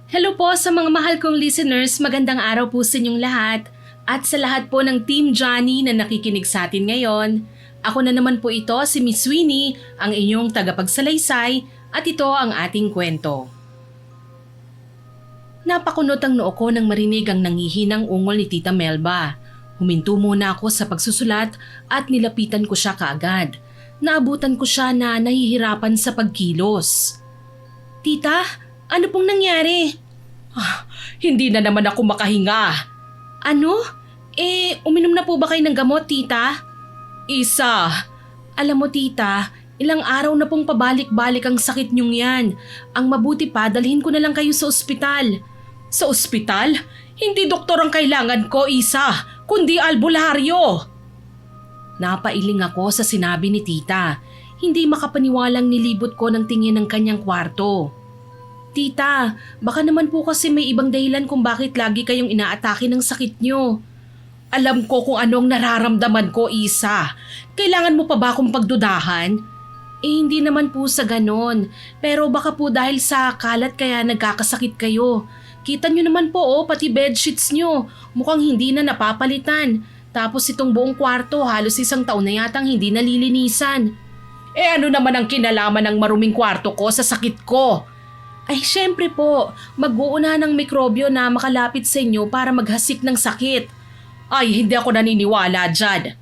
Hello po sa mga mahal kong listeners, magandang araw po sa inyong lahat. At sa lahat po ng Team Johnny na nakikinig sa atin ngayon. Ako na naman po ito, si Miss Winnie, ang inyong tagapagsalaysay at ito ang ating kwento. Napakunot ang noo ko nang marinig ang nangihinang ungol ni Tita Melba. Huminto muna ako sa pagsusulat at nilapitan ko siya kaagad. Naabutan ko siya na nahihirapan sa pagkilos. Tita, ano pong nangyari? Hindi na naman ako makahinga. Ano? Uminom na po ba kayo ng gamot, tita? Isa. Alam mo, tita, ilang araw na pong pabalik-balik ang sakit niyong yan. Ang mabuti pa, dalhin ko na lang kayo sa ospital. Sa ospital? Hindi doktor ang kailangan ko, Isa, kundi albularyo. Napailing ako sa sinabi ni tita. Hindi makapaniwalang nilibot ko ng tingin ng kanyang kwarto. Tita, baka naman po kasi may ibang dahilan kung bakit lagi kayong inaatake ng sakit nyo. Alam ko kung anong nararamdaman ko, Isa. Kailangan mo pa ba akong pagdudahan? Hindi naman po sa ganon. Pero baka po dahil sa kalat kaya nagkakasakit kayo. Kita nyo naman po pati bedsheets nyo. Mukhang hindi na napapalitan. Tapos itong buong kwarto halos 1 taon na yatang hindi nalilinisan. Ano naman ang kinalaman ng maruming kwarto ko sa sakit ko? Ay syempre po, mag-uuna ng mikrobyo na makalapit sa inyo para maghasik ng sakit. Ay hindi ako naniniwala dyan.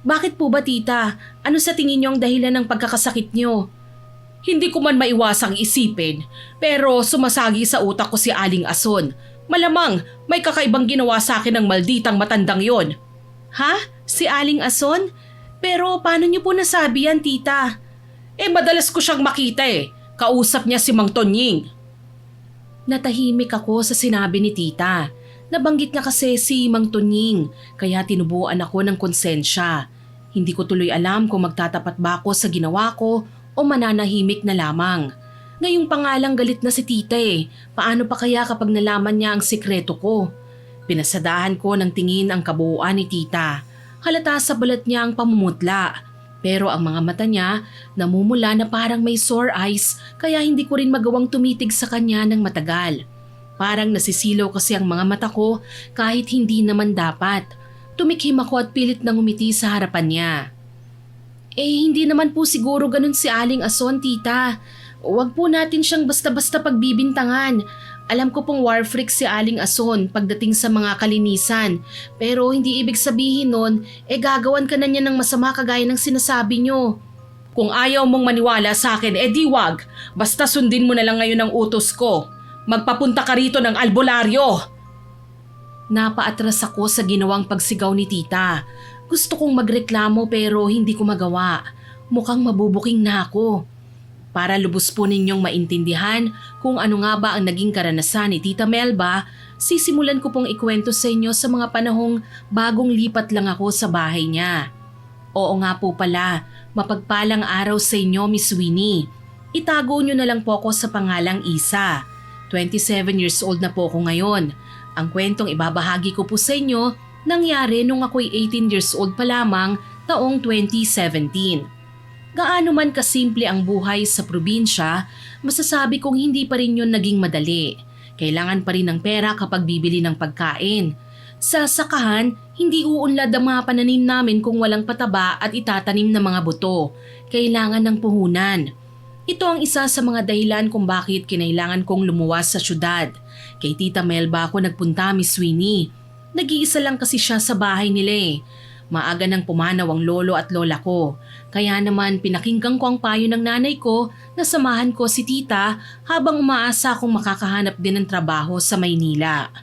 Bakit po ba tita? Ano sa tingin niyo ang dahilan ng pagkakasakit niyo? Hindi ko man maiwasang isipin, pero sumasagi sa utak ko si Aling Ason. Malamang may kakaibang ginawa sa akin ng malditang matandang yon. Ha? Si Aling Ason? Pero paano niyo po nasabi yan tita? Madalas ko siyang makita Kausap niya si Mang Tonying. Natahimik ako sa sinabi ni tita. Nabanggit niya kasi si Mang Tonying, kaya tinubuan ako ng konsensya. Hindi ko tuloy alam kung magtatapat ba ako sa ginawa ko o mananahimik na lamang. Ngayong pangalang galit na si tita Paano pa kaya kapag nalaman niya ang sikreto ko? Pinasadahan ko ng tingin ang kabuuan ni tita. Halata sa balat niya ang pamumutla. Pero ang mga mata niya namumula na parang may sore eyes kaya hindi ko rin magawang tumitig sa kanya ng matagal. Parang nasisilaw kasi ang mga mata ko kahit hindi naman dapat. Tumikhim ako at pilit na ngumiti sa harapan niya. Hindi naman po siguro ganun si Aling Ason, tita. Huwag po natin siyang basta-basta pagbibintangan. Alam ko pong war freak si Aling Ason pagdating sa mga kalinisan. Pero hindi ibig sabihin nun, gagawan ka na niya ng masama kagaya ng sinasabi niyo. Kung ayaw mong maniwala sa akin, di wag. Basta sundin mo na lang ngayon ang utos ko. Magpapunta ka rito ng albularyo. Napaatras ako sa ginawang pagsigaw ni tita. Gusto kong magreklamo pero hindi ko magawa. Mukhang mabubuking na ako. Para lubos po ninyong maintindihan kung ano nga ba ang naging karanasan ni Tita Melba, sisimulan ko pong ikwento sa inyo sa mga panahong bagong lipat lang ako sa bahay niya. Oo nga po pala, mapagpalang araw sa inyo, Miss Winnie. Itago nyo na lang po ako sa pangalang Isa. 27 years old na po ako ngayon. Ang kwentong ibabahagi ko po sa inyo nangyari nung ako'y 18 years old pa lamang taong 2017. Gaano man kasimple ang buhay sa probinsya, masasabi kong hindi pa rin yun naging madali. Kailangan pa rin ng pera kapag bibili ng pagkain. Sa sakahan, hindi uunlad ang mga pananim namin kung walang pataba at itatanim na mga buto. Kailangan ng puhunan. Ito ang isa sa mga dahilan kung bakit kinailangan kong lumuwas sa syudad. Kay Tita Melba ako nagpunta, Miss Winnie. Nag-iisa lang kasi siya sa bahay nila Maaga nang pumanaw ang lolo at lola ko. Kaya naman pinakinggan ko ang payo ng nanay ko na samahan ko si tita habang umaasa akong makakahanap din ng trabaho sa Maynila.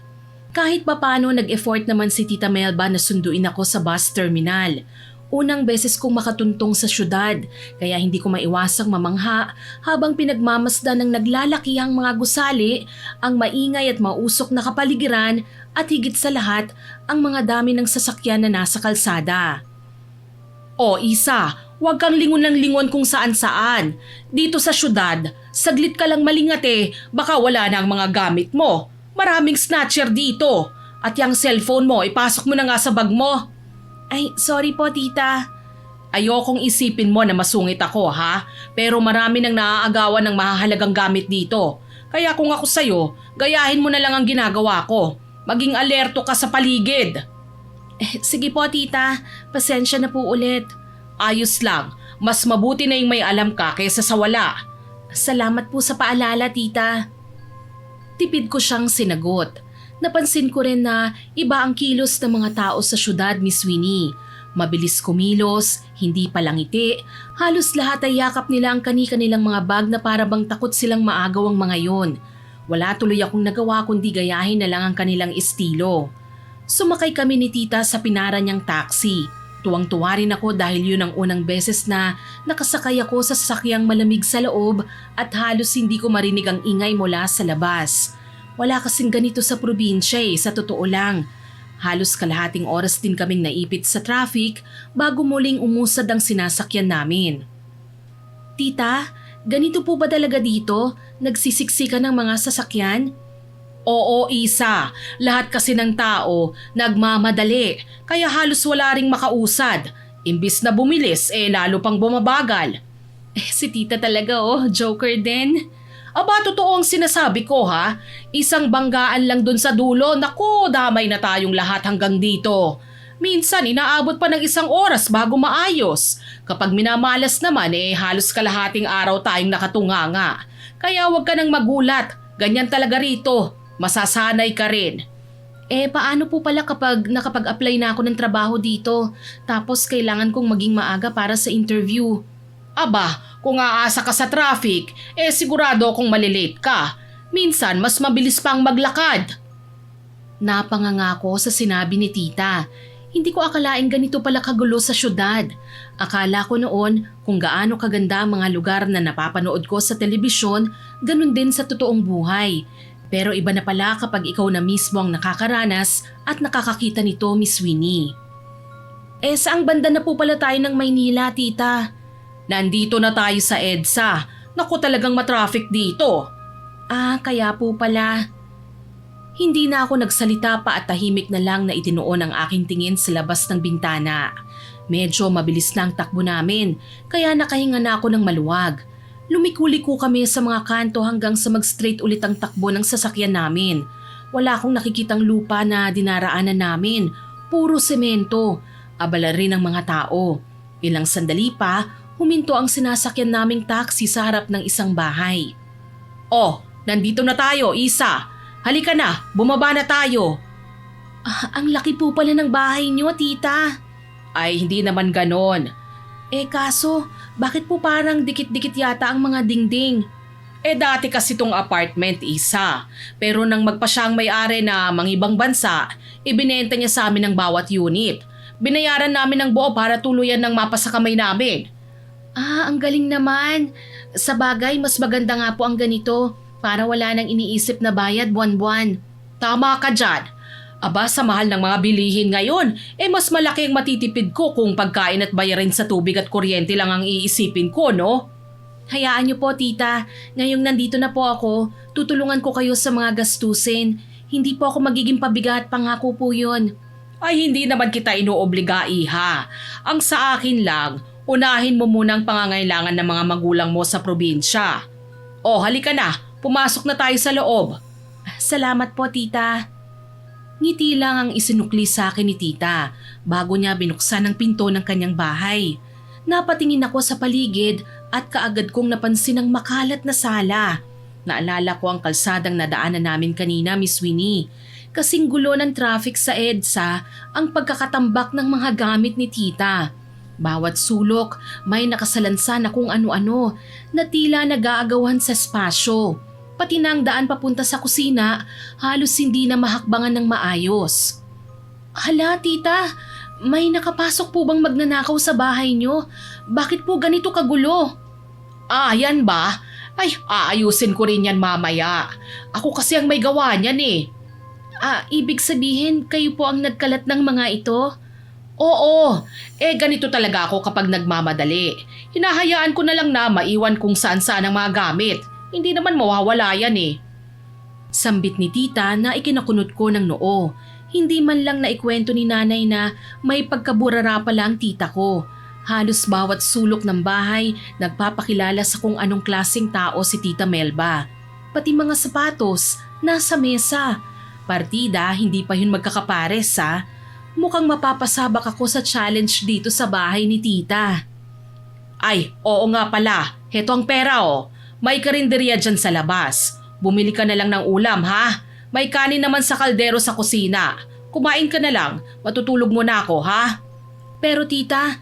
Kahit papano nag-effort naman si Tita Melba na sunduin ako sa bus terminal. Unang beses kong makatuntong sa syudad kaya hindi ko maiwasang mamangha habang pinagmamasdan ng naglalakihang mga gusali, ang maingay at mausok na kapaligiran at higit sa lahat ang mga dami ng sasakyan na nasa kalsada. Isa, huwag kang lingon ng lingon kung saan-saan. Dito sa syudad, saglit ka lang malingat baka wala na ang mga gamit mo. Maraming snatcher dito at yung cellphone mo ipasok mo na nga sa bag mo. Ay, sorry po tita. Ayokong isipin mo na masungit ako ha, pero marami nang naaagawan ng mahahalagang gamit dito. Kaya kung ako sa'yo, gayahin mo na lang ang ginagawa ko. Maging alerto ka sa paligid. Sige po tita, pasensya na po ulit. Ayos lang, mas mabuti na yung may alam ka kaysa sa wala. Salamat po sa paalala tita. Tipid ko siyang sinagot. Napansin ko rin na iba ang kilos ng mga tao sa syudad, Miss Winnie. Mabilis kumilos, hindi palangiti, halos lahat ay yakap nila ang kani-kanilang mga bag na para bang takot silang maagaw ang mga yon. Wala tuloy akong nagawa kundi gayahin na lang ang kanilang estilo. Sumakay kami ni tita sa pinara niyang taxi. Tuwang-tuwa rin ako dahil yun ang unang beses na nakasakay ako sa sasakyang malamig sa loob at halos hindi ko marinig ang ingay mula sa labas. Wala kasing ganito sa probinsya sa totoo lang. Halos kalahating oras din kaming naipit sa traffic bago muling umusad ang sinasakyan namin. Tita, ganito po ba talaga dito? Nagsisiksikan ng mga sasakyan? Oo, Isa. Lahat kasi ng tao nagmamadali kaya halos wala ring makausad. Imbis na bumilis lalo pang bumabagal. Si tita talaga joker din. Aba, totoo ang sinasabi ko ha. Isang banggaan lang dun sa dulo. Naku, damay na tayong lahat hanggang dito. Minsan inaabot pa ng 1 oras bago maayos. Kapag minamalas naman halos kalahating araw tayong nakatunganga. Kaya huwag ka nang magulat. Ganyan talaga rito. Masasanay ka rin. Paano po pala kapag nakapag-apply na ako ng trabaho dito? Tapos kailangan kong maging maaga para sa interview. Aba, kung aasa ka sa traffic, sigurado kung malilate ka. Minsan, mas mabilis pang maglakad. Napanganga ko sa sinabi ni tita. Hindi ko akalaing ganito pala kagulo sa syudad. Akala ko noon kung gaano kaganda ang mga lugar na napapanood ko sa telebisyon, ganun din sa totoong buhay. Pero iba na pala kapag ikaw na mismo ang nakakaranas at nakakakita nito, Miss Winnie. Saang banda na po pala tayo ng Maynila, tita? Nandito na tayo sa EDSA. Naku, talagang matraffic dito. Kaya po pala. Hindi na ako nagsalita pa at tahimik na lang na itinuon ang aking tingin sa labas ng bintana. Medyo mabilis na ang takbo namin, kaya nakahinga na ako ng maluwag. Lumikuliko kami sa mga kanto hanggang sa mag-straight ulit ang takbo ng sasakyan namin. Wala akong nakikitang lupa na dinaraanan namin. Puro semento. Abala rin ang mga tao. Ilang sandali pa, huminto ang sinasakyan naming taxi sa harap ng isang bahay. Nandito na tayo, Isa. Halika na, bumaba na tayo. Ang laki po pala ng bahay niyo, tita. Ay, hindi naman ganon. Kaso, bakit po parang dikit-dikit yata ang mga dingding? Dati kasi tong apartment, Isa. Pero nang magpa siyang may-ari na mangibang bansa, ibinenta niya sa amin ang bawat unit. Binayaran namin ng buo para tuluyan ng mapa sa kamay namin. Ang galing naman. Sa bagay, mas maganda nga po ang ganito para wala nang iniisip na bayad buwan-buwan. Tama ka dyan. Aba, sa mahal ng mga bilihin ngayon, mas malaki ang matitipid ko kung pagkain at bayarin sa tubig at kuryente lang ang iisipin ko, no? Hayaan niyo po, tita. Ngayong nandito na po ako, tutulungan ko kayo sa mga gastusin. Hindi po ako magiging pabigat, pangako po yun. Ay, hindi naman kita inuobliga, iha. Ang sa akin lang, unahin mo muna ang pangangailangan ng mga magulang mo sa probinsya. Halika na. Pumasok na tayo sa loob. Salamat po, tita. Ngiti lang ang isinukli sa akin ni tita bago niya binuksan ang pinto ng kanyang bahay. Napatingin ako sa paligid at kaagad kong napansin ang makalat na sala. Naalala ko ang kalsadang nadaanan namin kanina, Miss Winnie. Kasing gulo ng traffic sa EDSA ang pagkakatambak ng mga gamit ni tita. Bawat sulok may nakasalansa na kung ano-ano na tila nag-aagawan sa espasyo. Pati na ang daan papunta sa kusina, halos hindi na mahakbangan ng maayos. Hala tita, may nakapasok po bang magnanakaw sa bahay niyo? Bakit po ganito kagulo? Yan ba? Ay, aayusin ko rin yan mamaya. Ako kasi ang may gawa niyan Ibig sabihin kayo po ang nagkalat ng mga ito? Oo, ganito talaga ako kapag nagmamadali. Hinahayaan ko na lang na maiwan kung saan-saan ang mga gamit. Hindi naman mawawala yan Sambit ni tita na ikinakunot ko ng noo. Hindi man lang naikwento ni nanay na may pagkaburara pala ang tita ko. Halos bawat sulok ng bahay nagpapakilala sa kung anong klaseng tao si Tita Melba. pati mga sapatos, nasa mesa. Partida, hindi pa yun magkakapares ha. Mukhang mapapasabak ako sa challenge dito sa bahay ni tita. Ay, oo nga pala. Heto ang pera oh. May karinderya dyan sa labas. Bumili ka na lang ng ulam ha. May kanin naman sa kaldero sa kusina. Kumain ka na lang. Matutulog muna ako ha. Pero tita,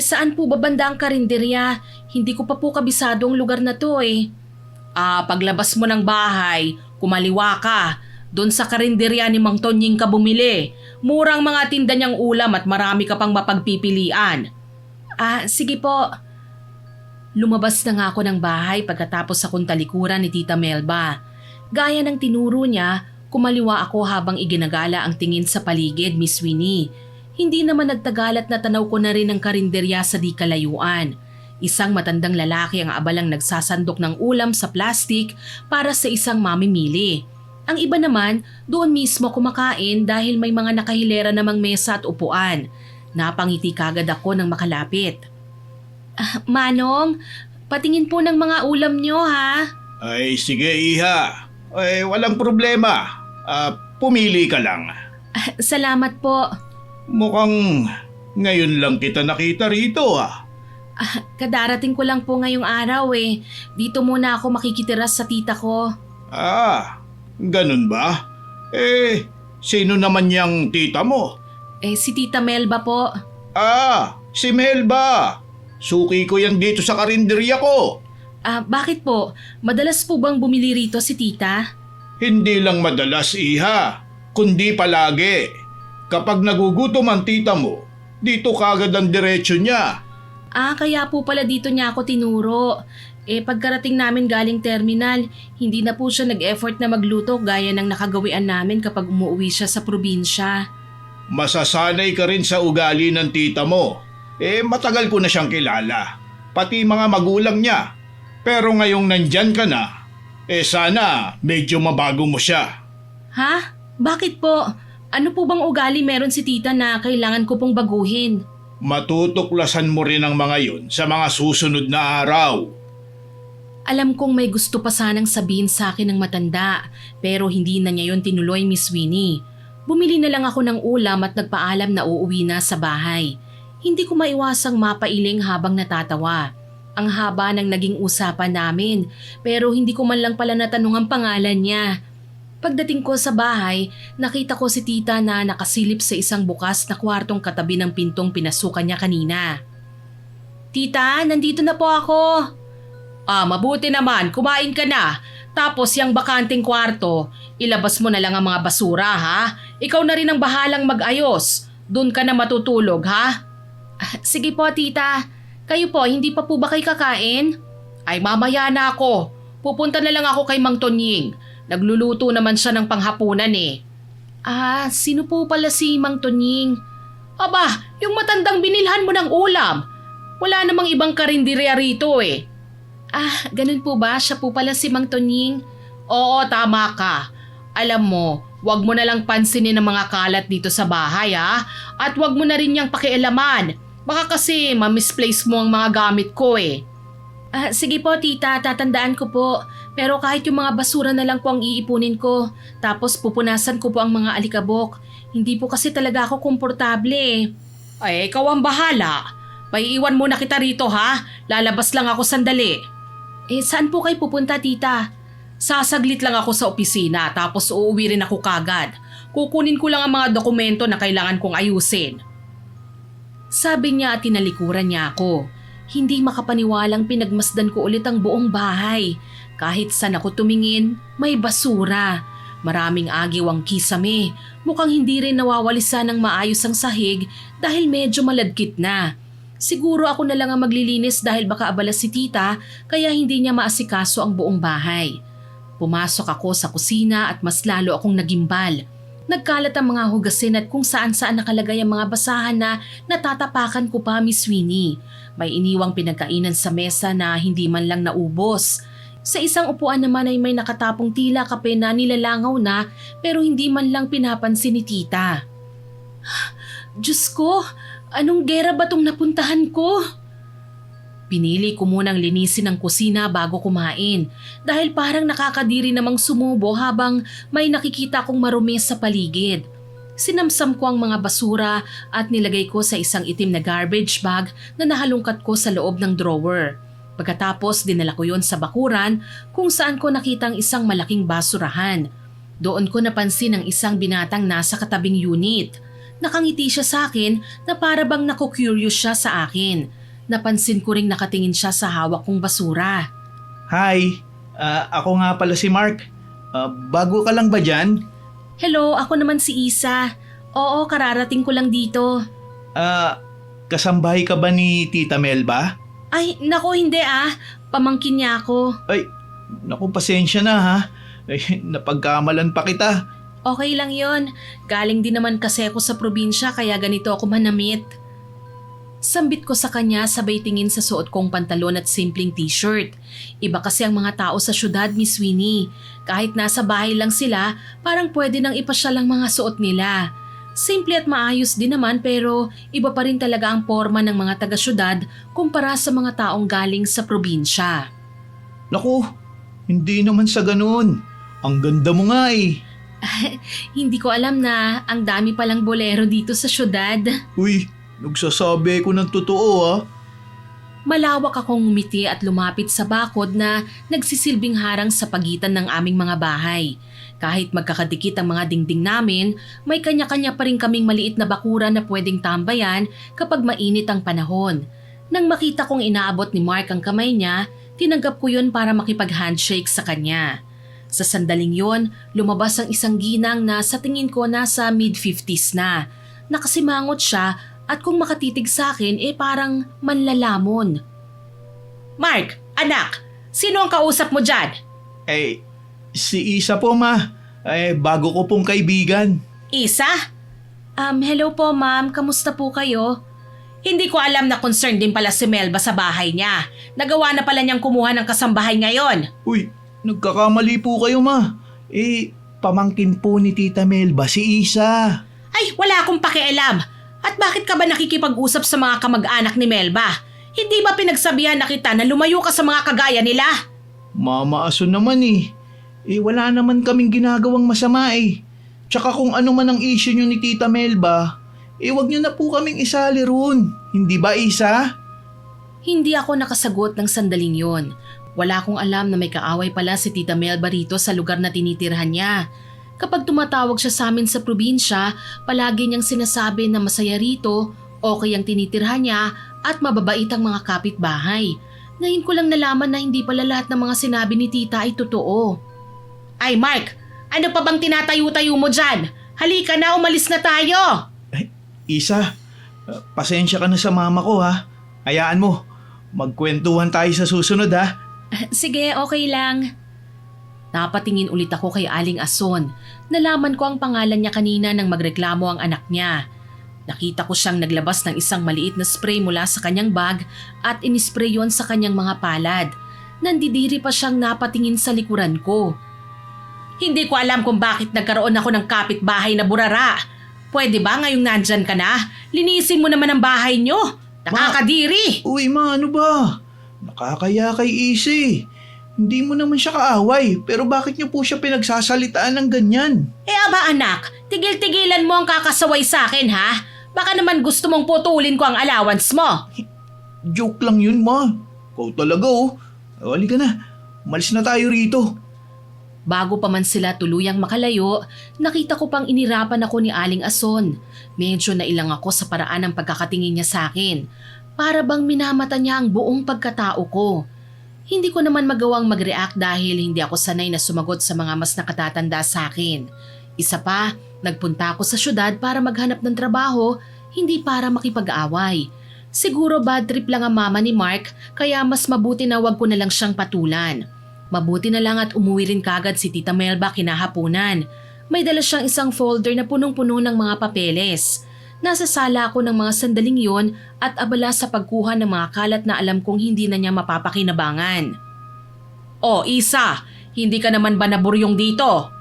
saan po ba banda ang karinderya? Hindi ko pa po kabisado ang lugar na to eh. Paglabas mo ng bahay, kumaliwa ka. Doon sa karinderya ni Mang Tonying ka bumili. Murang mga tinda niyang ulam at marami ka pang mapagpipilian. Sige po. Lumabas na nga ako ng bahay pagkatapos akong talikuran ni Tita Melba. Gaya ng tinuro niya, kumaliwa ako habang iginagala ang tingin sa paligid, Miss Winnie. Hindi naman nagtagalat na tanaw ko na rin ang karinderya sa di kalayuan. Isang matandang lalaki ang abalang nagsasandok ng ulam sa plastik para sa isang mamimili. Ang iba naman, doon mismo kumakain dahil may mga nakahilera namang mesa at upuan. Napangiti kagad ako nang makalapit. Manong, patingin po ng mga ulam nyo ha. Ay sige iha, walang problema. Pumili ka lang. Salamat po. Mukhang ngayon lang kita nakita rito ha. Kadarating ko lang po ngayong araw eh. Dito muna ako makikitira sa tita ko. Ganun ba? Sino naman yang tita mo? Si Tita Melba po. Si Melba. Suki ko yan dito sa karinderya ko. Bakit po? Madalas po bang bumili rito si tita? Hindi lang madalas iha, kundi palagi. Kapag nagugutom ang tita mo, dito kagad ang diretsyo niya. Kaya po pala dito niya ako tinuro. Pagkarating namin galing terminal, hindi na po siya nag-effort na magluto gaya ng nakagawian namin kapag umuwi siya sa probinsya. Masasanay ka rin sa ugali ng tita mo. Matagal ko na siyang kilala, pati mga magulang niya. Pero ngayong nandyan ka na, sana medyo mabago mo siya. Ha? Bakit po? Ano po bang ugali meron si tita na kailangan ko pong baguhin? Matutuklasan mo rin ang mga yun sa mga susunod na araw. Alam kong may gusto pa sanang sabihin sa akin ng matanda, pero hindi na niya yon tinuloy, Miss Winnie. Bumili na lang ako ng ulam at nagpaalam na uuwi na sa bahay. Hindi ko maiwasang mapailing habang natatawa. Ang haba ng naging usapan namin, pero hindi ko man lang pala natanong ang pangalan niya. Pagdating ko sa bahay, nakita ko si tita na nakasilip sa isang bukas na kwartong katabi ng pintong pinasukan niya kanina. Tita, nandito na po ako. Mabuti naman, kumain ka na. Tapos yung bakanting kwarto, ilabas mo na lang ang mga basura ha. Ikaw na rin ang bahalang mag-ayos. Doon ka na matutulog ha. Sige po tita. Kayo po, hindi pa po ba kayo kakain? Ay mamaya na ako. Pupunta na lang ako kay Mang Tonying. Nagluluto naman siya ng panghapunan eh. Sino po pala si Mang Tonying? Aba, yung matandang binilhan mo ng ulam. Wala namang ibang karinderya rito eh. Ganun po ba? Siya po pala si Mang Tonying? Oo, tama ka. Alam mo, wag mo na lang pansinin ang mga kalat dito sa bahay ha. At wag mo na rin niyang pakialaman. Baka kasi ma-misplace mo ang mga gamit ko eh. Sige po tita, tatandaan ko po. Pero kahit yung mga basura na lang po ang iipunin ko. Tapos pupunasan ko po ang mga alikabok. Hindi po kasi talaga ako komportable eh. Ay, ikaw ang bahala. Paiiwan muna kita rito ha. Lalabas lang ako sandali. Saan po kayo pupunta tita? Sasaglit lang ako sa opisina tapos uuwi rin ako kagad. Kukunin ko lang ang mga dokumento na kailangan kong ayusin. Sabi niya at tinalikuran niya ako. Hindi makapaniwalang pinagmasdan ko ulit ang buong bahay. Kahit saan ako tumingin, may basura. Maraming agiw ang kisame. Mukhang hindi rin nawawalisan ng maayos ang sahig dahil medyo maladkit na. Siguro ako na lang ang maglilinis dahil baka abala si tita kaya hindi niya maasikaso ang buong bahay. Pumasok ako sa kusina at mas lalo akong nagimbal. Nagkalat ang mga hugasin at kung saan-saan nakalagay ang mga basahan na natatapakan ko pa, Miss Winnie. May iniwang pinagkainan sa mesa na hindi man lang naubos. Sa isang upuan naman ay may nakatapong tila kape na nilalangaw na pero hindi man lang pinapansin ni tita. Diyos ko, anong gera ba tong napuntahan ko? Pinili ko munang linisin ang kusina bago kumain dahil parang nakakadiri namang sumubo habang may nakikita kong marumi sa paligid. Sinamsam ko ang mga basura at nilagay ko sa isang itim na garbage bag na nahalungkat ko sa loob ng drawer. Pagkatapos dinala ko yon sa bakuran kung saan ko nakitang isang malaking basurahan. Doon ko napansin ang isang binatang nasa katabing unit. Nakangiti siya sa akin na para bang naku-curious siya sa akin. Napansin ko ring nakatingin siya sa hawak kong basura. Hi, ako nga pala si Mark. Bago ka lang ba dyan? Hello, ako naman si Isa. Oo, kararating ko lang dito. Kasambahay ka ba ni Tita Melba? Ay, naku hindi Pamangkin niya ako. Ay, naku pasensya na ha. Ay, napagkamalan pa kita. Okay lang yon. Galing din naman kasi ako sa probinsya kaya ganito ako manamit. Sambit ko sa kanya sabay tingin sa suot kong pantalon at simpleng t-shirt. Iba kasi ang mga tao sa syudad, Miss Winnie. Kahit nasa bahay lang sila, parang pwede nang ipasya lang mga suot nila. Simple at maayos din naman pero iba pa rin talaga ang forma ng mga taga-syudad kumpara sa mga taong galing sa probinsya. Naku, hindi naman sa ganun. Ang ganda mo nga eh. Hindi ko alam na ang dami palang bolero dito sa syudad. Uy, nagsasabi ko ng totoo ah. Malawak akong ngumiti at lumapit sa bakod na nagsisilbing harang sa pagitan ng aming mga bahay. Kahit magkakadikit ang mga dingding namin, may kanya-kanya pa rin kaming maliit na bakuran na pwedeng tambayan kapag mainit ang panahon. Nang makita kong inaabot ni Mark ang kamay niya, tinanggap ko yun para makipag-handshake sa kanya. Sa sandaling yon, lumabas ang isang ginang na sa tingin ko nasa mid-50s na. Nakasimangot siya at kung makatitig sa akin parang manlalamon. Mark, anak, sino ang kausap mo dyan? Si Isa po ma. Bago ko pong kaibigan. Isa? Hello po ma'am, kamusta po kayo? Hindi ko alam na concerned din pala si Melba sa bahay niya. Nagawa na pala niyang kumuha ng kasambahay ngayon. Uy, nagkakamali po kayo ma. Pamangkin po ni Tita Melba si Isa. Ay, wala akong pakialam. At bakit ka ba nakikipag-usap sa mga kamag-anak ni Melba? Hindi ba pinagsabihan na kita na lumayo ka sa mga kagaya nila? Mama aso naman wala naman kaming ginagawang masama Tsaka kung ano man ang issue nyo ni Tita Melba, wag nyo na po kaming isali roon. Hindi ba Isa? Hindi ako nakasagot ng sandaling yon. Wala akong alam na may kaaway pala si Tita Melba rito sa lugar na tinitirhan niya. Kapag tumatawag siya sa amin sa probinsya, palagi niyang sinasabi na masaya rito, okay ang tinitirhan niya at mababait ang mga kapitbahay. Ngayon ko lang nalaman na hindi pala lahat ng mga sinabi ni Tita ay totoo. Ay Mark, ano pa bang tinatayo-tayo mo dyan? Halika na, umalis na tayo! Isa, pasensya ka na sa mama ko ha. Hayaan mo, magkwentuhan tayo sa susunod ha. Sige, okay lang. Napatingin ulit ako kay Aling Ason. Nalaman ko ang pangalan niya kanina nang magreklamo ang anak niya. Nakita ko siyang naglabas ng isang maliit na spray mula sa kanyang bag at inispray yon sa kanyang mga palad. Nandidiri pa siyang napatingin sa likuran ko. Hindi ko alam kung bakit nagkaroon ako ng kapitbahay na burara. Pwede ba ngayong nandyan ka na? Linisin mo naman ang bahay niyo. Nakakadiri! Uy ma, ano ba? Nakakaya kay Isi. Hindi mo naman siya kaaway, pero bakit niyo po siya pinagsasalitaan ng ganyan? Aba anak, tigil-tigilan mo ang kakasaway sa akin ha? Baka naman gusto mong putulin ko ang allowance mo. Joke lang yun ma. Ikaw talaga Halika na, umalis na tayo rito. Bago pa man sila tuluyang makalayo, nakita ko pang inirapan ako ni Aling Ason. Medyo nailang ako sa paraan ng pagkakatingin niya sa akin. Para bang minamata niya ang buong pagkatao ko. Hindi ko naman magawang mag-react dahil hindi ako sanay na sumagot sa mga mas nakatatanda sa akin. Isa pa, nagpunta ako sa syudad para maghanap ng trabaho, hindi para makipag-away. Siguro bad trip lang ang mama ni Mark kaya mas mabuti na wag ko na lang siyang patulan. Mabuti na lang at umuwi rin kagad si Tita Melba kinahapunan. May dala siyang isang folder na punong-puno ng mga papeles. Nasa sala ako ng mga sandaling yon at abala sa pagkuha ng mga kalat na alam kong hindi na niya mapapakinabangan. O Isa, hindi ka naman ba naburyong dito?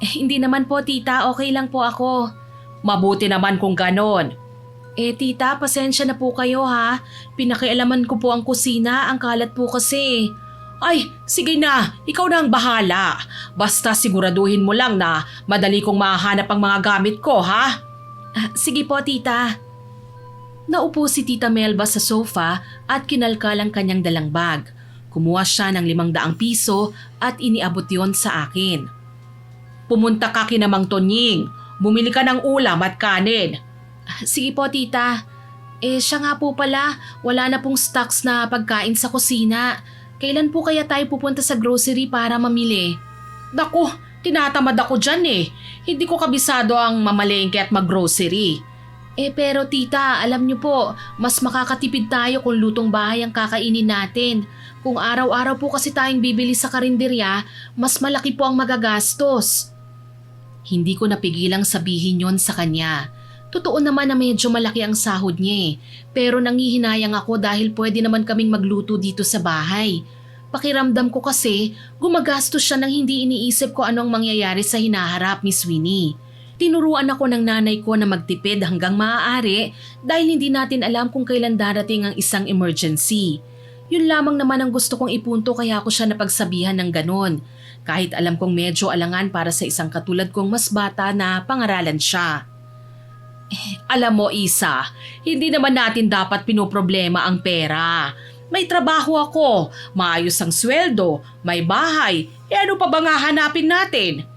Hindi naman po tita, okay lang po ako. Mabuti naman kung ganon. Tita, pasensya na po kayo ha. Pinakialaman ko po ang kusina, ang kalat po kasi. Ay, sige na, ikaw na ang bahala. Basta siguraduhin mo lang na madali kong mahanap ang mga gamit ko, ha? Sige po, tita. Naupo si Tita Melba sa sofa at kinalkal ang kanyang dalang bag. Kumuha siya ng 500 piso at iniabot yon sa akin. Pumunta ka kina Mang Tonying. Bumili ka ng ulam at kanin. Sige po, tita. Siya nga po pala, wala na pong stocks na pagkain sa kusina. Kailan po kaya tayo pupunta sa grocery para mamili? Naku, tinatamad ako dyan eh. Hindi ko kabisado ang mamalengke at maggrocery. Pero tita, alam niyo po, mas makakatipid tayo kung lutong bahay ang kakainin natin. Kung araw-araw po kasi tayong bibili sa karinderya, mas malaki po ang magagastos. Hindi ko napigilang sabihin yon sa kanya. Totoo naman na medyo malaki ang sahod niya pero nangihinayang ako dahil pwede naman kaming magluto dito sa bahay. Pakiramdam ko kasi gumagastos siya nang hindi iniisip ko anong mangyayari sa hinaharap, Miss Winnie. Tinuruan ako ng nanay ko na magtipid hanggang maaari dahil hindi natin alam kung kailan darating ang isang emergency. Yun lamang naman ang gusto kong ipunto kaya ako siya napagsabihan ng ganon. Kahit alam kong medyo alangan para sa isang katulad kong mas bata na pangaralan siya. Alam mo, Isa, hindi naman natin dapat pinoproblema ang pera. May trabaho ako, maayos ang sweldo, may bahay, ano pa ba nga hanapin natin?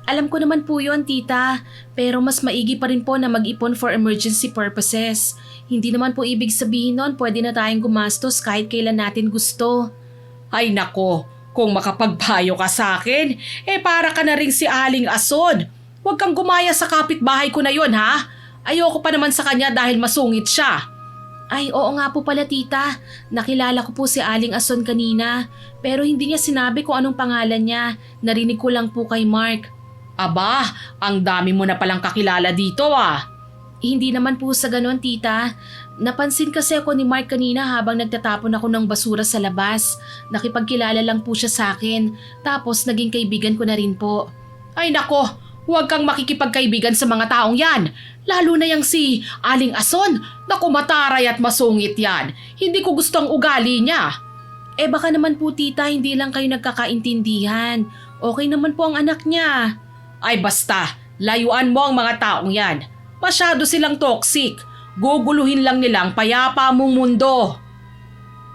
Alam ko naman po yun, tita, pero mas maigi pa rin po na mag-ipon for emergency purposes. Hindi naman po ibig sabihin nun pwede na tayong gumastos kahit kailan natin gusto. Ay nako, kung makapagpayo ka sa akin, para ka na rin si Aling Ason. Huwag kang gumaya sa kapitbahay ko na yun, ha? Ayoko pa naman sa kanya dahil masungit siya. Ay, oo nga po pala, tita. Nakilala ko po si Aling Ason kanina, pero hindi niya sinabi kung anong pangalan niya. Narinig ko lang po kay Mark. Aba, ang dami mo na palang kakilala dito ah. Hindi naman po sa ganon, tita. Napansin kasi ako ni Mark kanina habang nagtatapon ako ng basura sa labas. Nakipagkilala lang po siya sa akin, tapos naging kaibigan ko na rin po. Ay nako, huwag kang makikipagkaibigan sa mga taong yan. Lalo na yang si Aling Ason. Naku, mataray at masungit yan. Hindi ko gusto ang ugali niya. Baka naman po, tita, hindi lang kayo nagkakaintindihan. Okay naman po ang anak niya. Ay basta, layuan mo ang mga taong yan. Masyado silang toxic. Guguluhin lang nilang payapa mong mundo.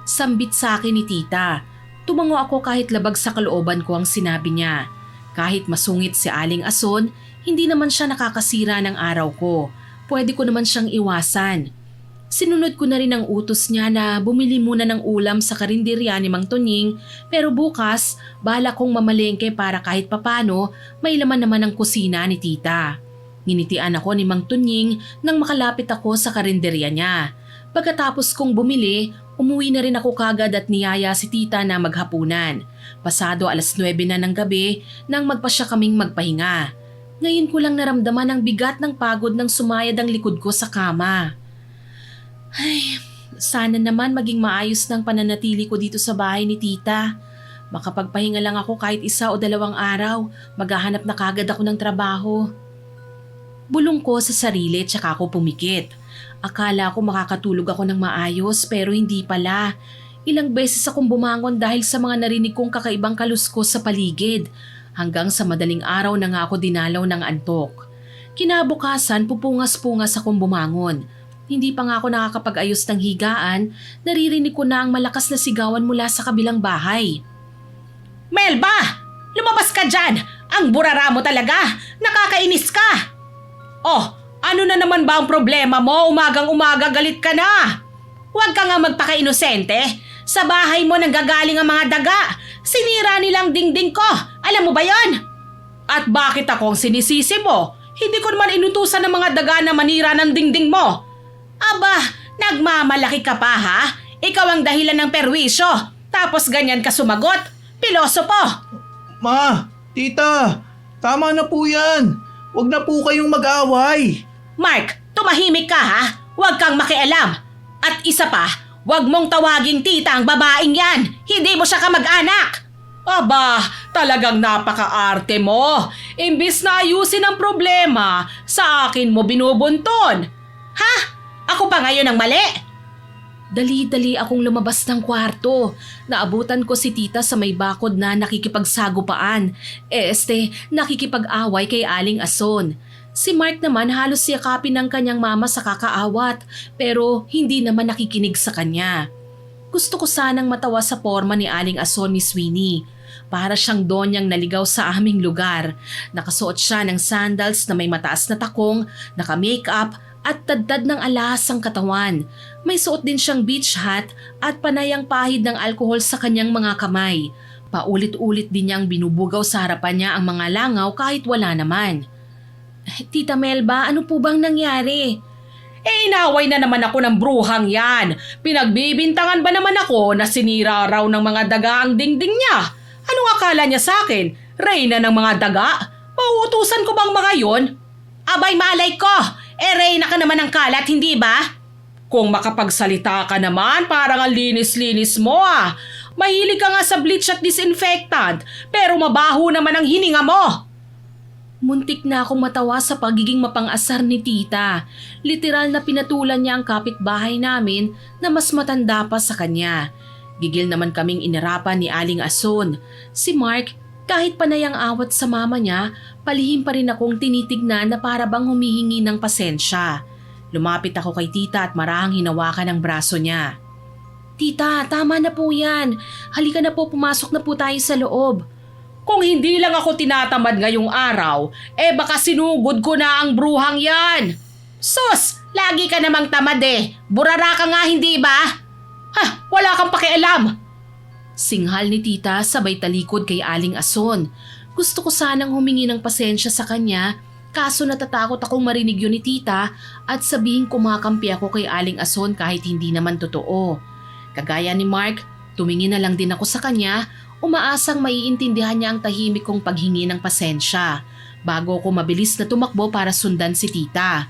Sambit sa akin ni tita. Tumango ako kahit labag sa kalooban ko ang sinabi niya. Kahit masungit si Aling Ason, hindi naman siya nakakasira ng araw ko. Pwede ko naman siyang iwasan. Sinunod ko na rin ang utos niya na bumili muna ng ulam sa karinderya ni Mang Tonying, pero bukas, bala kong mamalengke para kahit papano may laman naman ang kusina ni tita. Nginitian ako ni Mang Tonying nang makalapit ako sa karinderya niya. Pagkatapos kong bumili, umuwi na rin ako kagad at niyaya si tita na maghapunan. Pasado 9:00 na ng gabi nang magpasya kaming magpahinga. Ngayon ko lang naramdaman ang bigat ng pagod nang sumayad ang likod ko sa kama. Ay, sana naman maging maayos ng pananatili ko dito sa bahay ni tita. Makapagpahinga lang ako kahit 1 o 2 araw, maghahanap na kagad ako ng trabaho. Bulong ko sa sarili tsaka ako pumikit. Akala ko makakatulog ako ng maayos pero hindi pala. Ilang beses akong bumangon dahil sa mga narinig kong kakaibang kaluskos sa paligid. Hanggang sa madaling araw na nga ako dinalaw ng antok. Kinabukasan, pupungas-pungas akong bumangon. Hindi pa nga ako nakakapag-ayos ng higaan, naririnig ko na ang malakas na sigawan mula sa kabilang bahay. Melba! Lumabas ka dyan! Ang burara mo talaga! Nakakainis ka! Oh, ano na naman ba ang problema mo? Umagang-umaga galit ka na! Huwag ka nga magpaka-inosente! Sa bahay mo nanggagaling ang mga daga! Sinira nilang dingding ko! Alam mo ba yon? At bakit ako ang sinisisi mo? Hindi ko naman inutusan ng mga daga na manira ng dingding mo! Aba, nagmamalaki ka pa ha? Ikaw ang dahilan ng perwisyo. Tapos ganyan ka sumagot. Pilosopo. Ma, tita, tama na po yan. Huwag na po kayong mag-away. Mark, tumahimik ka ha? Huwag kang makialam. At isa pa, huwag mong tawaging tita ang babaeng yan. Hindi mo siya kamag-anak. Aba, talagang napaka-arte mo. Imbis na ayusin ang problema, sa akin mo binubunton. Ha? Ako pa ngayon ang mali! Dali-dali akong lumabas ng kwarto. Naabutan ko si tita sa may bakod na nakikipagsagupaan. Nakikipag-away kay Aling Ason. Si Mark naman halos yakapin ng kanyang mama sa kakaawat pero hindi naman nakikinig sa kanya. Gusto ko sanang matawa sa forma ni Aling Ason, Miss Winnie. Para siyang donyang naligaw sa aming lugar. Nakasuot siya ng sandals na may mataas na takong, naka-makeup at tadtad ng alahas ang katawan. May suot din siyang beach hat at panayang pahid ng alkohol sa kanyang mga kamay. Paulit-ulit din niyang binubugaw sa harapan niya ang mga langaw kahit wala naman. Tita Melba, ano po bang nangyari? Inaway na naman ako ng bruhang yan. Pinagbibintangan ba naman ako na sinira raw ng mga daga ang dingding niya? Anong akala niya sa akin? Reyna ng mga daga? Pauutusan ko bang mga yon? Abay malay ko! Reyna ka naman ng kalat, hindi ba? Kung makapagsalita ka naman, parang ang linis-linis mo ah. Mahilig ka nga sa bleach at disinfectant, pero mabaho naman ang hininga mo. Muntik na akong matawa sa pagiging mapang-asar ni tita. Literal na pinatulan niya ang kapitbahay namin na mas matanda pa sa kanya. Gigil naman kaming inarapan ni Aling Ason. Si Mark, kahit panayang awat sa mama niya, palihim pa rin akong tinitignan na para bang humihingi ng pasensya. Lumapit ako kay tita at marahang hinawakan ang braso niya. Tita, tama na po yan. Halika na po, pumasok na po tayo sa loob. Kung hindi lang ako tinatamad ngayong araw, baka sinugod ko na ang bruhang yan. Sus, lagi ka namang tamad eh. Burara ka nga, hindi ba? Wala kang pakialam. Singhal ni tita sabay talikod kay Aling Ason. Gusto ko sanang humingi ng pasensya sa kanya, kaso natatakot akong marinig yun ni tita at sabihin kumakampi ako kay Aling Ason kahit hindi naman totoo. Kagaya ni Mark, tumingin na lang din ako sa kanya, umaasang maiintindihan niya ang tahimik kong paghingi ng pasensya bago ako mabilis na tumakbo para sundan si tita.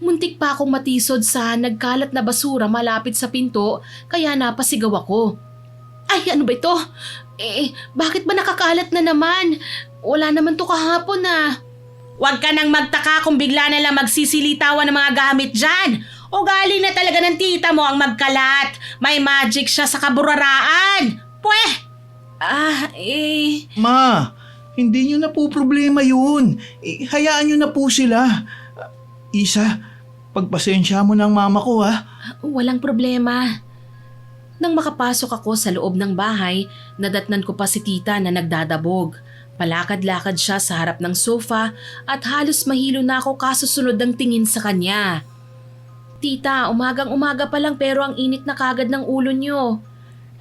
Muntik pa akong matisod sa nagkalat na basura malapit sa pinto kaya napasigaw ako. Ay, ano ba ito? Bakit ba nakakalat na naman? Wala naman to kahapon ah. Huwag ka nang magtaka kung bigla na lang magsisilitawan ng mga gamit dyan. Ugali na talaga ng tita mo ang magkalat. May magic siya sa kaburaraan. Pweh! Ma, hindi nyo na po problema yun. Hayaan nyo na po sila. Isa, pagpasensya mo ng mama ko ha. Walang problema. Nang makapasok ako sa loob ng bahay, nadatnan ko pa si tita na nagdadabog. Palakad-lakad siya sa harap ng sofa at halos mahilo na ako kasusunod ng tingin sa kanya. Tita, umagang-umaga pa lang pero ang init na kagad ng ulo niyo.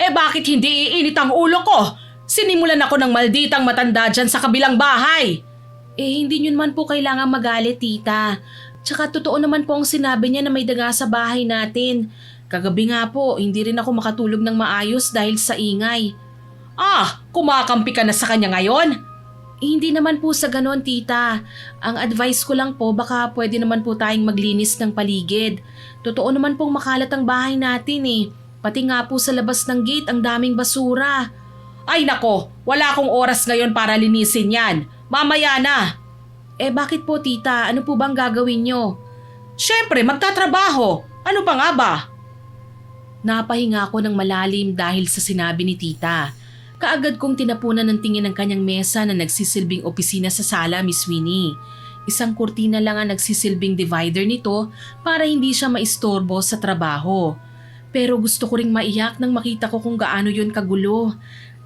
Bakit hindi iinit ang ulo ko? Sinimulan ako ng malditang matanda dyan sa kabilang bahay. Hindi nyo naman po kailangang magalit, tita. Tsaka totoo naman po ang sinabi niya na may daga sa bahay natin. Kagabi nga po, hindi rin ako makatulog ng maayos dahil sa ingay. Kumakampi ka na sa kanya ngayon? Hindi naman po sa ganon, tita. Ang advice ko lang po, baka pwede naman po tayong maglinis ng paligid. Totoo naman pong makalat ang bahay natin eh. Pati nga po sa labas ng gate ang daming basura. Ay nako, wala akong oras ngayon para linisin yan. Mamaya na. Bakit po, tita? Ano po bang gagawin nyo? Siyempre, magtatrabaho. Ano pa nga ba? Napahinga ako ng malalim dahil sa sinabi ni tita. Kaagad kong tinapunan ng tingin ng kanyang mesa na nagsisilbing opisina sa sala, Miss Winnie. Isang kurtina lang ang nagsisilbing divider nito para hindi siya maistorbo sa trabaho. Pero gusto ko ring maiyak nang makita ko kung gaano yun kagulo.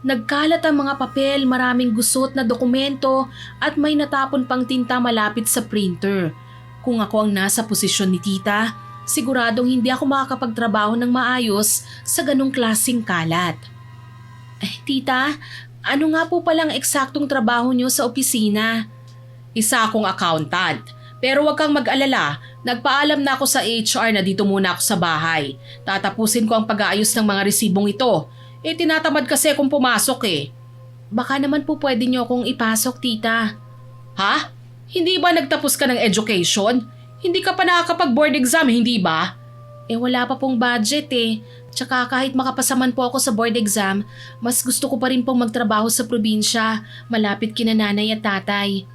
Nagkalat ang mga papel, maraming gusot na dokumento at may natapon pang tinta malapit sa printer. Kung ako ang nasa posisyon ni tita, siguradong hindi ako makakapagtrabaho ng maayos sa ganong klaseng kalat. Tita, ano nga po palang eksaktong trabaho niyo sa opisina? Isa akong accountant. Pero huwag kang mag-alala, nagpaalam na ako sa HR na dito muna ako sa bahay. Tatapusin ko ang pag-aayos ng mga resibong ito. Tinatamad kasi akong pumasok eh. Baka naman po pwede niyo akong ipasok, tita. Ha? Hindi ba nagtapos ka ng education? Hindi ka pa nakakapag-board exam, hindi ba? Wala pa pong budget eh. Tsaka kahit makapasaman po ako sa board exam, mas gusto ko pa rin pong magtrabaho sa probinsya, malapit kina nanay at tatay.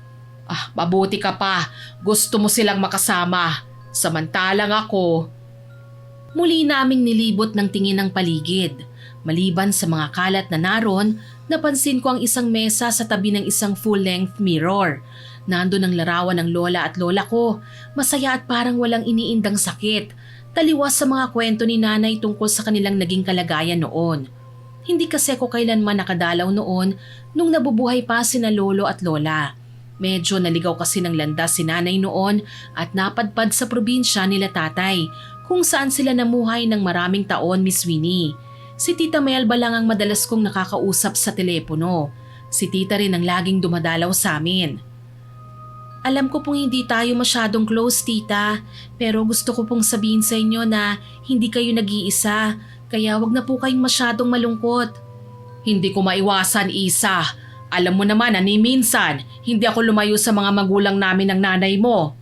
Mabuti ka pa. Gusto mo silang makasama. Samantalang ako, Muli naming nilibot ng tingin ang paligid. Maliban sa mga kalat na naroon, napansin ko ang isang mesa sa tabi ng isang full-length mirror. Nandun ang larawan ng lola at lola ko. Masaya at parang walang iniindang sakit. Taliwas sa mga kwento ni nanay tungkol sa kanilang naging kalagayan noon. Hindi kasi ako kailanman nakadalaw noon nung nabubuhay pa sina lolo at lola. Medyo naligaw kasi ng landas si nanay noon at napadpad sa probinsya nila tatay kung saan sila namuhay ng maraming taon, Miss Winnie. Si Tita Melba lang ang madalas kong nakakausap sa telepono. Si Tita rin ang laging dumadalaw sa amin. Alam ko pong hindi tayo masyadong close, Tita, pero gusto ko pong sabihin sa inyo na hindi kayo nag-iisa, kaya wag na po kayong masyadong malungkot. Hindi ko maiwasan, Isa. Alam mo naman na ni minsan, hindi ako lumayo sa mga magulang namin ng nanay mo.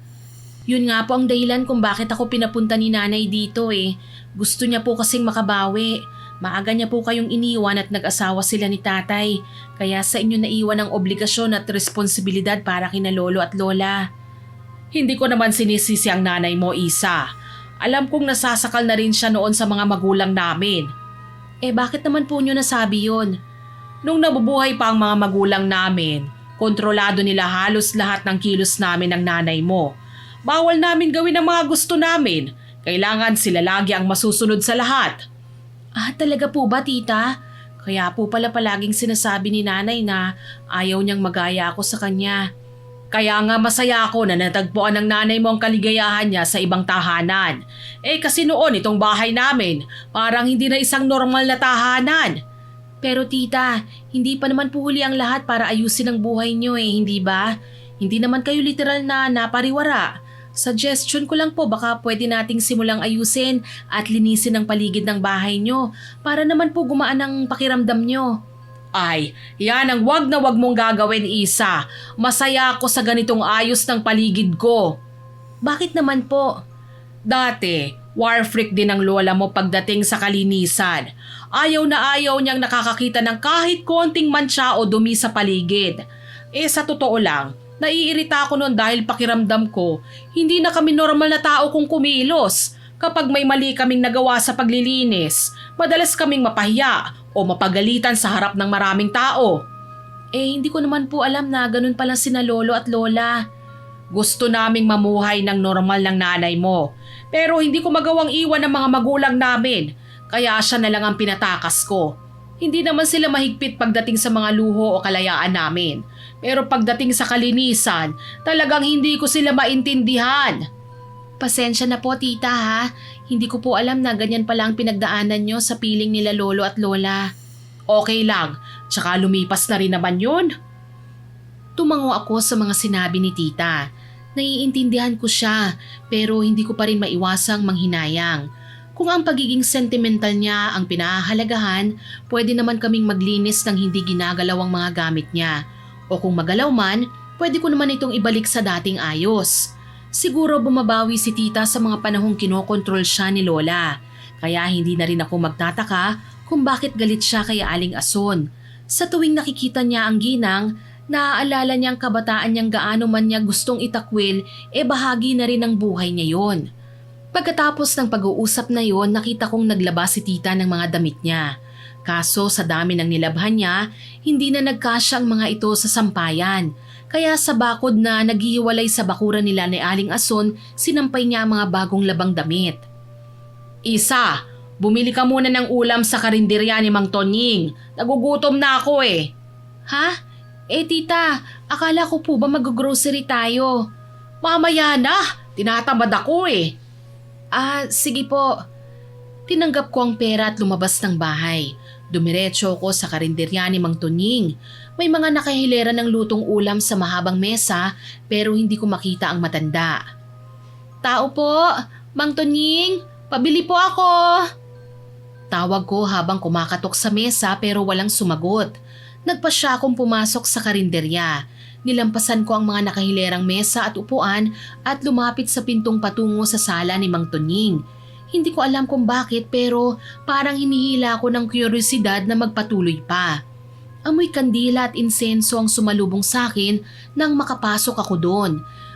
Yun nga po ang dahilan kung bakit ako pinapunta ni nanay dito eh. Gusto niya po kasing makabawi. Maaga niya po kayong iniwan at nag-asawa sila ni tatay. Kaya sa inyo naiwan ang obligasyon at responsibilidad para kina lolo at lola. Hindi ko naman sinisisi ang nanay mo, Isa. Alam kong nasasakal na rin siya noon sa mga magulang namin. Eh bakit naman po niyo nasabi yun? Nung nabubuhay pa ang mga magulang namin, kontrolado nila halos lahat ng kilos namin ng nanay mo. Bawal namin gawin ang mga gusto namin. Kailangan sila lagi ang masusunod sa lahat. Ah, talaga po ba, Tita? Kaya po pala palaging sinasabi ni nanay na ayaw niyang magaya ako sa kanya. Kaya nga masaya ako na natagpuan ng nanay mo ang kaligayahan niya sa ibang tahanan. Eh kasi noon itong bahay namin, parang hindi na isang normal na tahanan. Pero tita, hindi pa naman po huli ang lahat para ayusin ang buhay niyo eh, hindi ba? Hindi naman kayo literal na napariwara. Suggestion ko lang po baka pwede nating simulang ayusin at linisin ang paligid ng bahay niyo para naman po gumaan ang pakiramdam niyo. Ay, yan ang wag na wag mong gagawin, Isa. Masaya ako sa ganitong ayos ng paligid ko. Bakit naman po? Dati, war freak din ang lola mo pagdating sa kalinisan. Ayaw na ayaw niyang nakakakita ng kahit konting mancha o dumi sa paligid. Eh sa totoo lang, naiirita ako noon dahil pakiramdam ko, hindi na kami normal na tao kung kumilos. Kapag may mali kaming nagawa sa paglilinis, madalas kaming mapahiya o mapagalitan sa harap ng maraming tao. Eh hindi ko naman po alam na ganun pala sina lolo at lola. Gusto naming mamuhay ng normal ng nanay mo, pero hindi ko magawang iwan ang mga magulang namin, kaya siya na lang ang pinatakas ko. Hindi naman sila mahigpit pagdating sa mga luho o kalayaan namin, pero pagdating sa kalinisan, talagang hindi ko sila maintindihan. Pasensya na po tita ha, hindi ko po alam na ganyan pala ang pinagdaanan nyo sa piling nila lolo at lola. Okay lang, tsaka lumipas na rin naman yun. Tumango ako sa mga sinabi ni tita. Naiintindihan ko siya pero hindi ko pa rin maiwasang manghinayang. Kung ang pagiging sentimental niya ang pinahahalagahan, pwede naman kaming maglinis ng hindi ginagalaw ang mga gamit niya. O kung magalaw man, pwede ko naman itong ibalik sa dating ayos. Siguro bumabawi si tita sa mga panahong kinokontrol siya ni lola. Kaya hindi na rin ako magtataka kung bakit galit siya kay Aling Ason. Sa tuwing nakikita niya ang ginang, naaalala niyang kabataan niyang gaano man niya gustong itakwil, bahagi na rin ng buhay niya yon. Pagkatapos ng pag-uusap na yon, nakita kong naglabas si tita ng mga damit niya. Kaso sa dami ng nilabhan niya, hindi na nagkasya ang mga ito sa sampayan. Kaya sa bakod na naghihiwalay sa bakuran nila ni Aling Ason, sinampay niya ang mga bagong labang damit. Isa, bumili ka muna ng ulam sa karinderya ni Mang Tonying. Nagugutom na ako eh. Ha? Tita, akala ko po ba mag-grocery tayo? Mamaya na, tinatamad ako eh. Sige po. Tinanggap ko ang pera at lumabas ng bahay. Dumiretso ko sa karinderya ni Mang Tonying. May mga nakahilera ng lutong ulam sa mahabang mesa pero hindi ko makita ang matanda. Tao po, Mang Tonying, pabili po ako. Tawag ko habang kumakatok sa mesa pero walang sumagot. Nagpasya akong pumasok sa karinderya. Nilampasan ko ang mga nakahilerang mesa at upuan at lumapit sa pintong patungo sa sala ni Mang Tonying. Hindi ko alam kung bakit pero parang hinihila ko ng kuryosidad na magpatuloy pa. Amoy kandila at insenso ang sumalubong sa akin nang makapasok ako doon.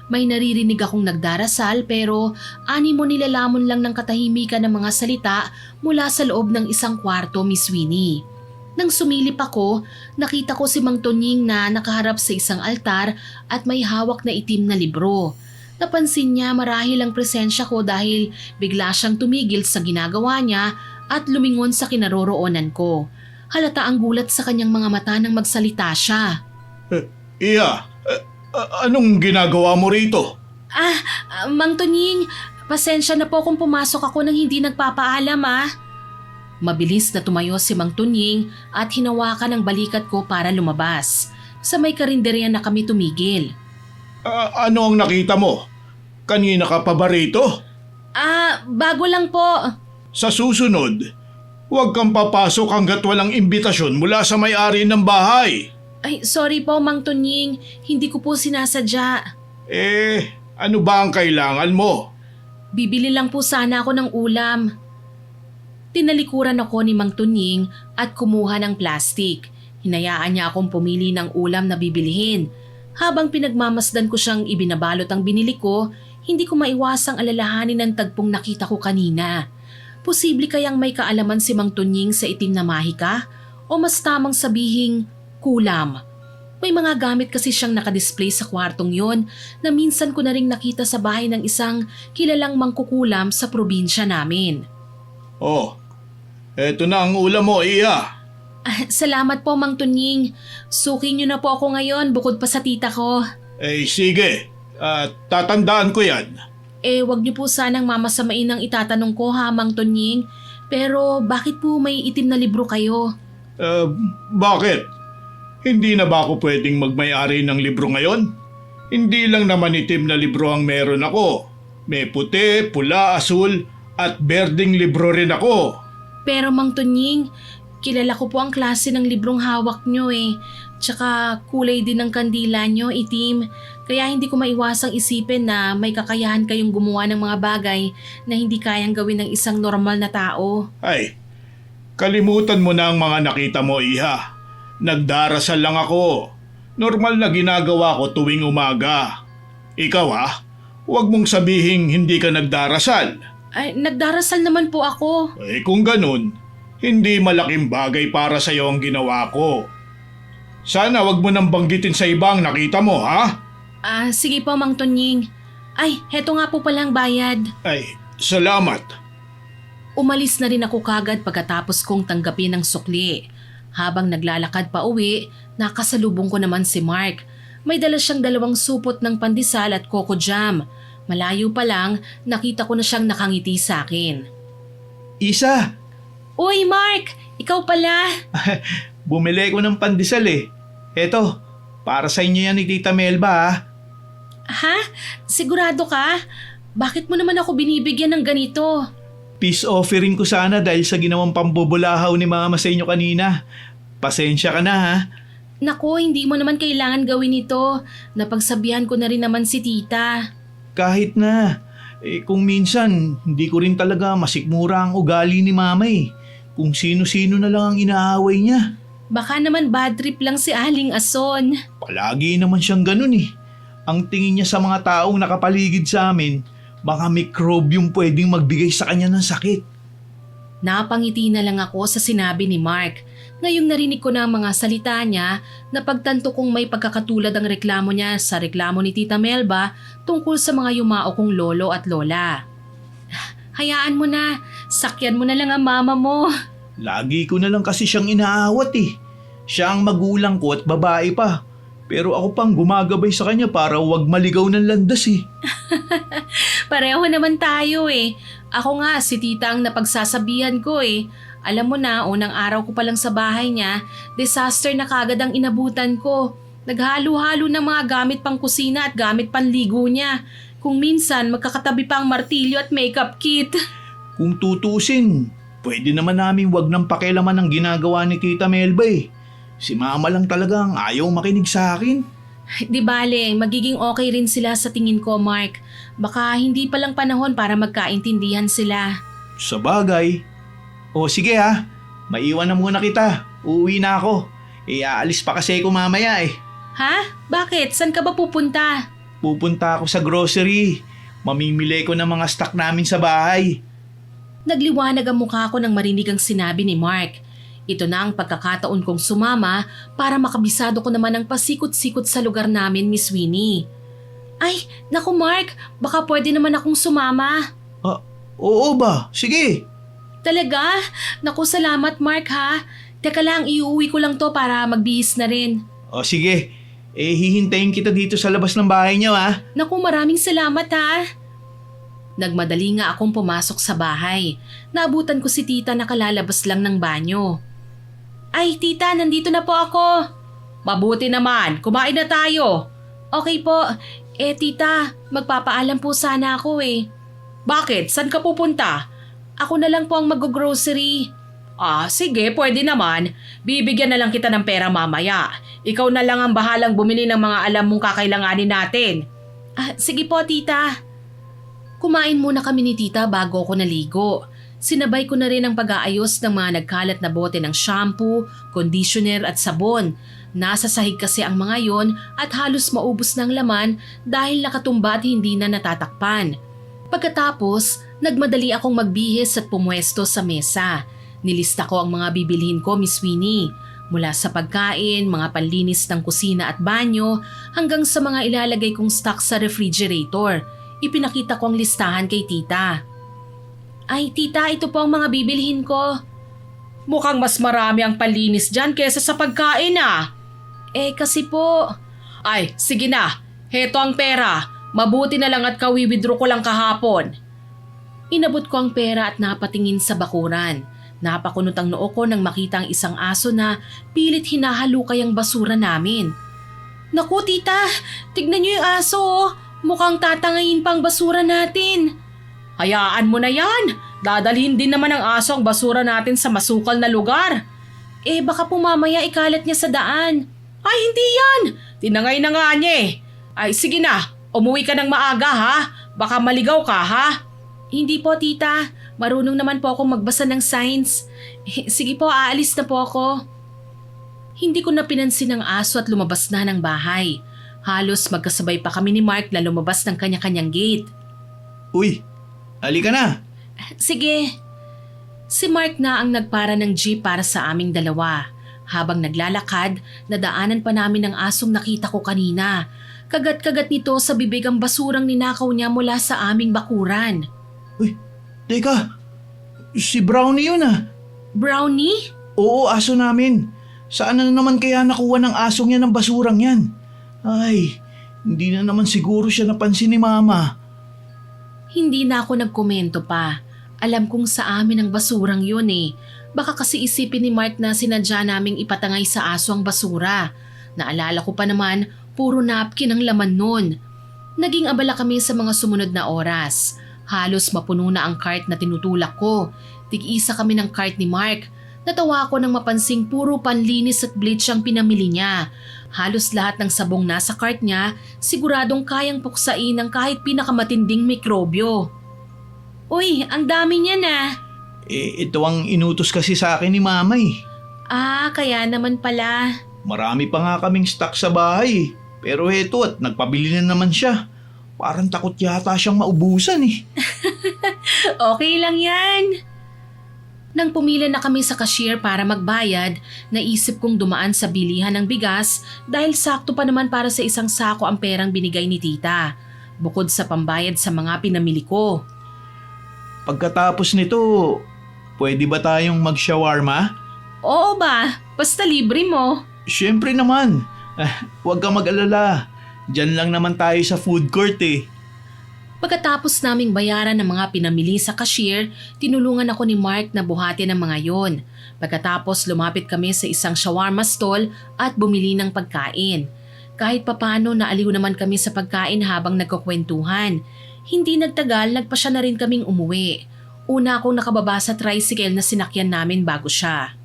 May naririnig akong nagdarasal pero animo nilalamon lang ng katahimikan ng mga salita mula sa loob ng isang kwarto, Miss Winnie. Nang sumilip ako, nakita ko si Mang Tonying na nakaharap sa isang altar at may hawak na itim na libro. Napansin niya marahil ang presensya ko dahil bigla siyang tumigil sa ginagawa niya at lumingon sa kinaroroonan ko. Halata ang gulat sa kanyang mga mata nang magsalita siya. Iha, anong ginagawa mo rito? Mang Tonying, pasensya na po kung pumasok ako nang hindi nagpapaalam Mabilis na tumayo si Mang Tonying at hinawakan ang balikat ko para lumabas. Sa may karinderya na kami tumigil. Ano ang nakita mo? Kanina ka pa ba rito? Bago lang po. Sa susunod, huwag kang papasok hanggat walang imbitasyon mula sa may-ari ng bahay. Ay, sorry po Mang Tonying, hindi ko po sinasadya. Ano ba ang kailangan mo? Bibili lang po sana ako ng ulam. Tinalikuran ako ni Mang Tonying at kumuha ng plastik. Hinayaan niya akong pumili ng ulam na bibilihin. Habang pinagmamasdan ko siyang ibinabalot ang binili ko, hindi ko maiwasang alalahanin ang tagpong nakita ko kanina. Posible kayang may kaalaman si Mang Tonying sa itim na mahika? O mas tamang sabihing kulam? May mga gamit kasi siyang nakadisplay sa kwartong yon na minsan ko na ring nakita sa bahay ng isang kilalang mangkukulam sa probinsya namin. Oh, eto na ang ulam mo, Iha. Salamat po Mang Tonying. Suki niyo na po ako ngayon bukod pa sa tita ko. Sige. Tatandaan ko yan. Wag niyo po sanang mamasamain ang itatanong ko Mang Tonying. Pero bakit po may itim na libro kayo? Bakit? Hindi na ba ako pwedeng magmay-ari ng libro ngayon? Hindi lang naman itim na libro ang meron ako. May puti, pula, asul at berdeng libro rin ako. Pero Mang Tonying, kilala ko po ang klase ng librong hawak niyo Tsaka kulay din ng kandila niyo, itim. Kaya hindi ko maiwasang isipin na may kakayahan kayong gumawa ng mga bagay na hindi kayang gawin ng isang normal na tao. Ay, kalimutan mo na ang mga nakita mo, Iha. Nagdarasal lang ako. Normal na ginagawa ko tuwing umaga. Ikaw huwag mong sabihing hindi ka nagdarasal. Ay, nagdarasal naman po ako. Kung ganun, hindi malaking bagay para sa'yo ang ginawa ko. Sana wag mo nang banggitin sa ibang nakita mo, Sige po Mang Tonying. Ay, heto nga po palang bayad. Ay, salamat. Umalis na rin ako kagad pagkatapos kong tanggapin ang sukli. Habang naglalakad pa uwi, nakasalubong ko naman si Mark. May dala siyang 2 supot ng pandesal at coco jam. Malayo pa lang, nakita ko na siyang nakangiti sa akin. Isa, Uy Mark, ikaw pala. bumili ko ng pandesal Eto, para sa inyo yan ni Tita Melba Ha? Sigurado ka? Bakit mo naman ako binibigyan ng ganito? Peace offering ko sana dahil sa ginawang pambubulahaw ni Mama sa inyo kanina. Pasensya ka na Naku, hindi mo naman kailangan gawin ito. Napagsabihan ko na rin naman si tita. Kahit na. Kung minsan, hindi ko rin talaga masikmura ang ugali ni Mama Kung sino-sino na lang ang inaaway niya. Baka naman bad trip lang si Aling Ason. Palagi naman siyang ganun Ang tingin niya sa mga taong nakapaligid sa amin, baka mikrobyong pwedeng magbigay sa kanya ng sakit. Napangiti na lang ako sa sinabi ni Mark. Ngayong narinig ko na ang mga salita niya, napagtanto kong may pagkakatulad ang reklamo niya sa reklamo ni Tita Melba tungkol sa mga yumao kong lolo at lola. Hayaan mo na, sakyan mo na lang ang mama mo. Lagi ko na lang kasi siyang inaawat Siya ang magulang ko at babae pa. Pero ako pang gumagabay sa kanya para wag maligaw ng landas Pareho naman tayo Ako nga, si tita ang napagsasabihan ko Alam mo na, unang araw ko pa lang sa bahay niya, disaster na kagad ang inabutan ko. Naghalo-halo ng mga gamit pang kusina at gamit panligo niya. Kung minsan, magkakatabi pa ang martilyo at makeup kit. Kung tutusin, pwede naman namin wag nang pakialaman ang ginagawa ni Tita Melba Si Mama lang talagang ayaw makinig sa akin. Di bale, magiging okay rin sila sa tingin ko, Mark. Baka hindi pa lang panahon para magkaintindihan sila. Sa bagay. O sige maiwan na muna kita. Uuwi na ako. Aalis pa kasi ako mamaya Ha? Bakit? San ka ba pupunta? pupunta ako sa grocery. Mamimili ko ng mga stock namin sa bahay. Nagliwanag ang mukha ko nang marinig ang sinabi ni Mark. Ito na ang pagkakataon kong sumama para makabisado ko naman ang pasikot-sikot sa lugar namin, Miss Winnie. Ay, naku Mark, baka pwede naman akong sumama. Oo ba? Sige. Talaga? Naku, salamat Mark ha. Teka lang, iuwi ko lang to para magbihis na rin. O sige, hihintayin kita dito sa labas ng bahay niyo ha. Naku, maraming salamat ha. Nagmadali nga akong pumasok sa bahay. Naabutan ko si tita na kalalabas lang ng banyo. Ay tita, nandito na po ako. Mabuti naman, kumain na tayo. Okay po. Tita, magpapaalam po sana ako eh. Bakit? Saan ka pupunta? Ako na lang po ang mag-grocery. Sige, pwede naman. Bibigyan na lang kita ng pera mamaya. Ikaw na lang ang bahalang bumili ng mga alam mong kakailanganin natin. Sige po tita. Kumain muna kami ni tita bago ako naligo. Sinabay ko na rin ang pag-aayos ng mga nagkalat na bote ng shampoo, conditioner at sabon. Nasa sahig kasi ang mga yon at halos maubos ng laman dahil nakatumba at hindi na natatakpan. Pagkatapos, nagmadali akong magbihis at pumwesto sa mesa. Nilista ko ang mga bibilhin ko, Miss Winnie. Mula sa pagkain, mga panlinis ng kusina at banyo, hanggang sa mga ilalagay kong stock sa refrigerator. Ipinakita ko ang listahan kay tita. Ay tita, ito po ang mga bibilhin ko. Mukhang mas marami ang panlinis dyan kesa sa pagkain Kasi po. Ay, sige na. Heto ang pera. Mabuti na lang at kawi-withdraw ko lang kahapon. Inabot ko ang pera at napatingin sa bakuran. Napakunot ang noo ko nang makita ang isang aso na pilit hinahalukay ang basura namin. Naku tita, tignan niyo yung aso oh. Mukhang tatangayin pang basura natin. Hayaan mo na yan. Dadalhin din naman ng aso ang basura natin sa masukal na lugar. Baka po mamaya ikalat niya sa daan. Ay, hindi yan. Tinangay na nga niya eh. Ay, sige na. Umuwi ka ng maaga ha. Baka maligaw ka ha. Hindi po tita. Marunong naman po akong magbasa ng signs. Sige po, aalis na po ako. Hindi ko na pinansin ang aso at lumabas na ng bahay. Halos magkasabay pa kami ni Mark na lumabas ng kanya-kanyang gate. Uy, halika na. Sige. Si Mark na ang nagpara ng jeep para sa aming dalawa. Habang naglalakad, nadaanan pa namin ang asong nakita ko kanina. Kagat-kagat nito sa bibig ang basurang ninakaw niya mula sa aming bakuran. Uy, teka. Si Brownie yun Brownie? Oo, aso namin. Saan na naman kaya nakuha ng asong yan ang basurang yan? Ay, hindi na naman siguro siya napansin ni Mama. Hindi na ako nagkomento pa. Alam kong sa amin ang basurang yun eh. Baka kasi isipin ni Mark na sinadya naming ipatangay sa aso ang basura. Naalala ko pa naman, puro napkin ang laman nun. Naging abala kami sa mga sumunod na oras. Halos mapuno na ang cart na tinutulak ko. Tig-isa kami ng cart ni Mark. Natawa ako nang mapansing puro panlinis at bleach ang pinamili niya. Halos lahat ng sabong nasa cart niya, siguradong kayang puksain ng kahit pinakamatinding mikrobyo. Uy, ang dami niya na. Ito ang inutos kasi sa akin ni Mama eh. Kaya naman pala. Marami pa nga kaming stock sa bahay. Pero heto at nagpabili na naman siya. Parang takot yata siyang maubusan eh. Okay lang yan. Nang pumila na kami sa cashier para magbayad, naisip kong dumaan sa bilihan ng bigas dahil sakto pa naman para sa isang sako ang perang binigay ni tita. Bukod sa pambayad sa mga pinamili ko. Pagkatapos nito, pwede ba tayong mag-shawarma? Oo ba? Basta libre mo. Siyempre naman. Huwag kang mag-alala. Diyan lang naman tayo sa food court eh. Pagkatapos naming bayaran ng mga pinamili sa cashier, tinulungan ako ni Mark na buhatin ang mga yon. Pagkatapos lumapit kami sa isang shawarma stall at bumili ng pagkain. Kahit papano naaliw naman kami sa pagkain habang nagkukwentuhan. Hindi nagtagal, nagpa siya na rin kaming umuwi. Una akong nakababa sa tricycle na sinakyan namin bago siya.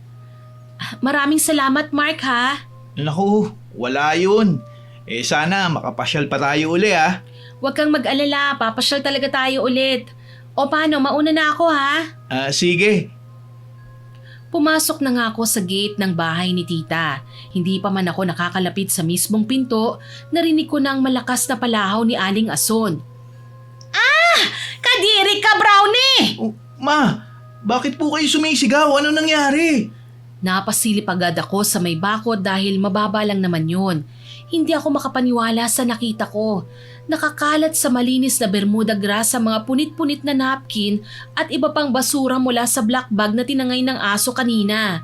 Maraming salamat Mark ha. Naku, wala yun. Sana makapasyal pa tayo uli ah. Huwag kang mag-alala, papasyal talaga tayo ulit. O paano, mauna na ako ha? Sige. Pumasok na nga ako sa gate ng bahay ni tita. Hindi pa man ako nakakalapit sa mismong pinto, narinig ko na ang malakas na palahaw ni Aling Ason. Kadiri ka, Brownie! Oh, ma, bakit po kayo sumisigaw? Ano nangyari? Napasilip agad ako sa may bakod dahil mababa lang naman yun. Hindi ako makapaniwala sa nakita ko. Nakakalat sa malinis na bermuda grass sa mga punit-punit na napkin at iba pang basura mula sa black bag na tinangay ng aso kanina.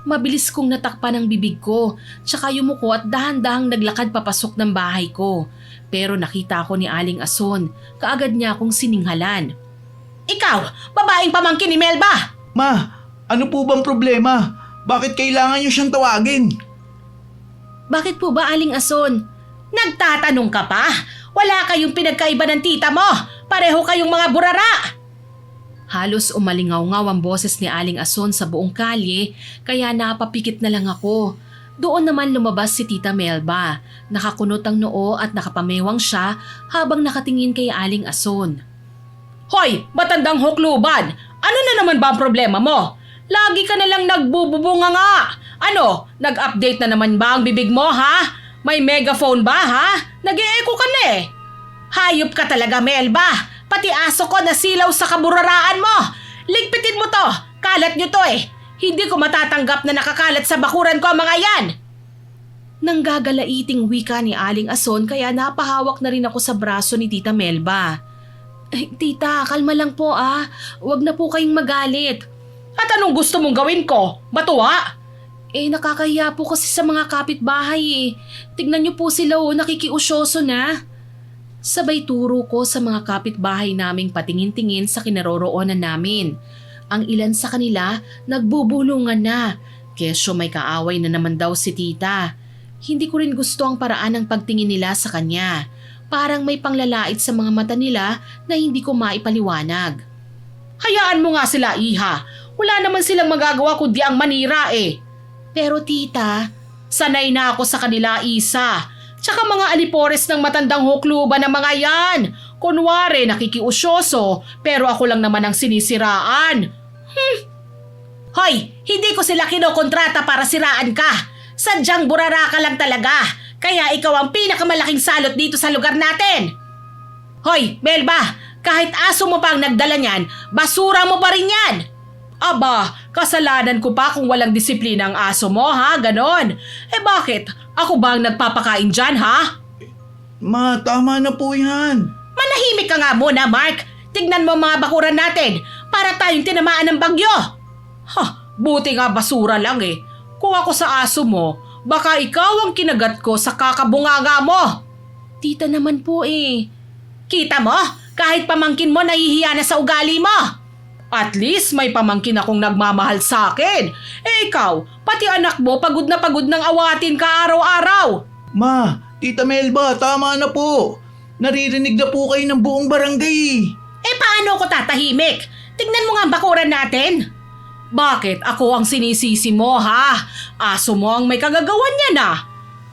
Mabilis kong natakpan ang bibig ko, tsaka yumuko at dahan-dahang naglakad papasok ng bahay ko. Pero nakita ako ni Aling Ason, kaagad niya akong sininghalan. Ikaw, babaeng pamangkin ni Melba! Ma, ano po bang problema? Bakit kailangan niyo siyang tawagin? Bakit po ba, Aling Ason? Nagtatanong ka pa? Wala kayong pinagkaiba ng tita mo! Pareho kayong mga burara! Halos umalingaw-ngaw ang boses ni Aling Ason sa buong kalye, kaya napapikit na lang ako. Doon naman lumabas si Tita Melba. Nakakunot ang noo at nakapamewang siya habang nakatingin kay Aling Ason. Hoy, matandang hukluban! Ano na naman ba ang problema mo? Lagi ka nalang nagbububunga nga! Ano, nag-update na naman ba ang bibig mo, ha? May megaphone ba, ha? Nag-e-echo ka na eh. Hayop ka talaga, Melba. Pati aso ko nasilaw sa kaburaraan mo. Ligpitin mo to. Kalat nyo to eh. Hindi ko matatanggap na nakakalat sa bakuran ko ang mga yan. Nanggagalaiting wika ni Aling Ason kaya napahawak na rin ako sa braso ni Tita Melba. Tita, kalma lang po ah. Huwag na po kayong magalit. At anong gusto mong gawin ko? Matuwa? Nakakahiya po kasi sa mga kapitbahay eh. Tignan niyo po sila nakikiusyoso na. Sabay turo ko sa mga kapitbahay naming patingin-tingin sa kinaroroonan namin. Ang ilan sa kanila nagbubulungan na. Kesyo may kaaway na naman daw si tita. Hindi ko rin gusto ang paraan ng pagtingin nila sa kanya. Parang may panglalait sa mga mata nila na hindi ko maipaliwanag. Hayaan mo nga sila, iha. Wala naman silang magagawa kundi ang manira eh. Pero tita, sanay na ako sa kanila, Isa. Tsaka mga alipores ng matandang hukluban ng mga yan. Kunwari nakikiusyoso pero ako lang naman ang sinisiraan. Hoy, hindi ko sila kinokontrata para siraan ka. Sadyang burara ka lang talaga. Kaya ikaw ang pinakamalaking salot dito sa lugar natin. Hoy, Melba, kahit aso mo pa ang nagdala niyan, basura mo pa rin yan. Aba, kasalanan ko pa kung walang disiplina ang aso mo, ha? Ganon. Bakit? Ako ba ang nagpapakain dyan, ha? Ma, tama na po yan. Manahimik ka nga muna, Mark. Tignan mo mga bakuran natin para tayong tinamaan ng bagyo. Buti nga basura lang eh. Kung ako sa aso mo, baka ikaw ang kinagat ko sa kakabunganga mo. Tita naman po eh. Kita mo? Kahit pamangkin mo nahihiya na sa ugali mo. At least may pamangkin akong nagmamahal sa akin. Ikaw, pati anak mo pagod na pagod ng awatin ka araw-araw. Ma, Tita Melba, tama na po. Naririnig na po kayo ng buong barangay. Paano ko tatahimik? Tignan mo nga ang bakuran natin. Bakit ako ang sinisisi mo, ha? Aso mo ang may kagagawan niya na.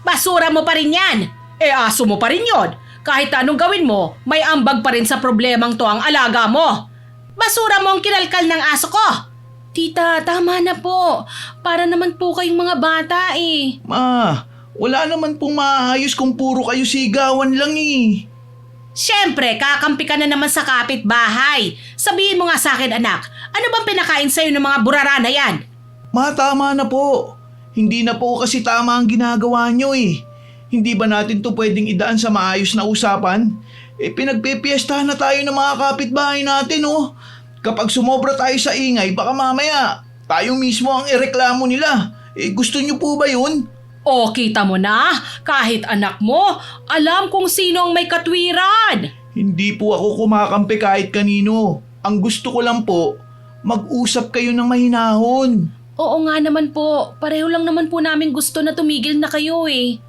Basura mo pa rin yan. Aso mo pa rin yon. Kahit anong gawin mo, may ambag pa rin sa problemang to ang alaga mo. Basura mo ang kinalkal ng aso ko. Tita, tama na po. Para naman po kayong mga bata eh. Ma, wala naman pong maayos kung puro kayo sigawan lang eh. Siyempre, kakampi ka na naman sa kapitbahay. Sabihin mo nga sa akin, anak, ano bang pinakain sa'yo ng mga burara na yan? Ma, tama na po. Hindi na po kasi tama ang ginagawa nyo eh. Hindi ba natin to pwedeng idaan sa maayos na usapan? Pinagpipiestahan na tayo ng mga kapitbahay natin oh. Kapag sumobra tayo sa ingay, baka mamaya tayo mismo ang ireklamo nila. Gusto nyo po ba yun? O, kita mo na, kahit anak mo, alam kung sino ang may katwiran. Hindi po ako kumakampi kahit kanino. Ang gusto ko lang po, mag-usap kayo ng mahinahon. Oo nga naman po. Pareho lang naman po namin gusto na tumigil na kayo eh.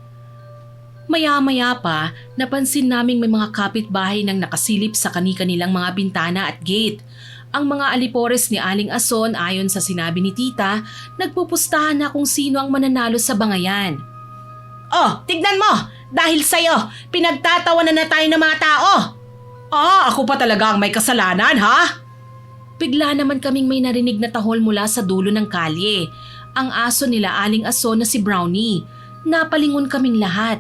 Maya-maya pa, napansin naming may mga kapitbahay nang nakasilip sa kani-kanilang mga bintana at gate. Ang mga alipores ni Aling Ason ayon sa sinabi ni tita, nagpupustahan na kung sino ang mananalo sa bangayan. Oh, tignan mo! Dahil sa'yo, pinagtatawanan na tayo ng mga tao! Ako pa talaga ang may kasalanan, ha? bigla naman kaming may narinig na tahol mula sa dulo ng kalye. Ang aso nila Aling Ason na si Brownie. Napalingon kaming lahat.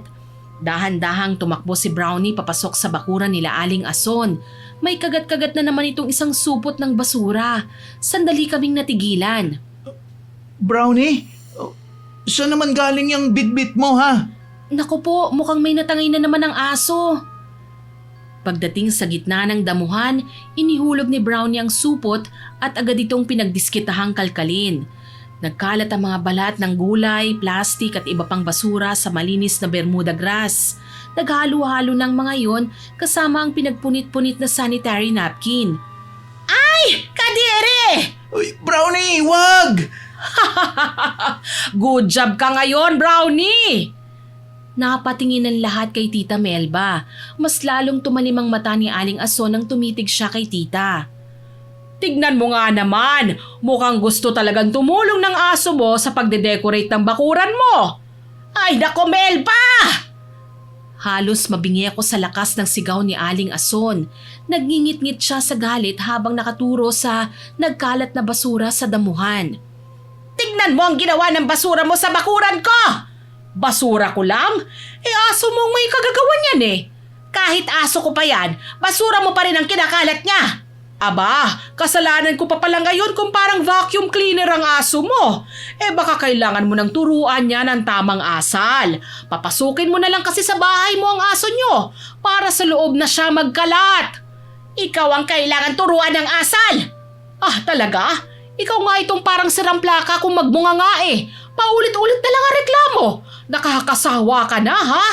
Dahan-dahang tumakbo si Brownie papasok sa bakuran nila Aling Ason. May kagat-kagat na naman itong isang supot ng basura. Sandali kaming natigilan. Brownie, saan naman galing yung bitbit mo ha? Naku po, mukhang may natangay na naman ang aso. Pagdating sa gitna ng damuhan, inihulog ni Brownie ang supot at agad itong pinagdiskitahang kalkalin. Nagkalat ang mga balat ng gulay, plastik at iba pang basura sa malinis na Bermuda grass. Naghalo-halo ng mga yon kasama ang pinagpunit-punit na sanitary napkin. Ay! Kadiri! Uy, Brownie, wag! Good job ka ngayon, Brownie! Napatingin ang lahat kay Tita Melba. Mas lalong tumalim ang mata ni Aling Ason nang tumitig siya kay Tita. Tignan mo nga naman, mukhang gusto talagang tumulong ng aso mo sa pagde-decorate ng bakuran mo. Ay nako, Melba! Halos mabingi ako sa lakas ng sigaw ni Aling Ason. Nagngingit-ngit siya sa galit habang nakaturo sa nagkalat na basura sa damuhan. Tignan mo ang ginawa ng basura mo sa bakuran ko! Basura ko lang? Aso mong may kagagawan yan eh. Kahit aso ko pa yan, basura mo pa rin ang kinakalat niya. Aba, kasalanan ko pa pala ngayon kung parang vacuum cleaner ang aso mo. Baka kailangan mo ng turuan niya ng tamang asal. Papasukin mo na lang kasi sa bahay mo ang aso nyo para sa loob na siya magkalat. Ikaw ang kailangan turuan ng asal. Ah, talaga? Ikaw nga itong parang sirang plaka kung magbunga nga eh. Paulit-ulit na lang ang reklamo. Nakakasawa ka na ha?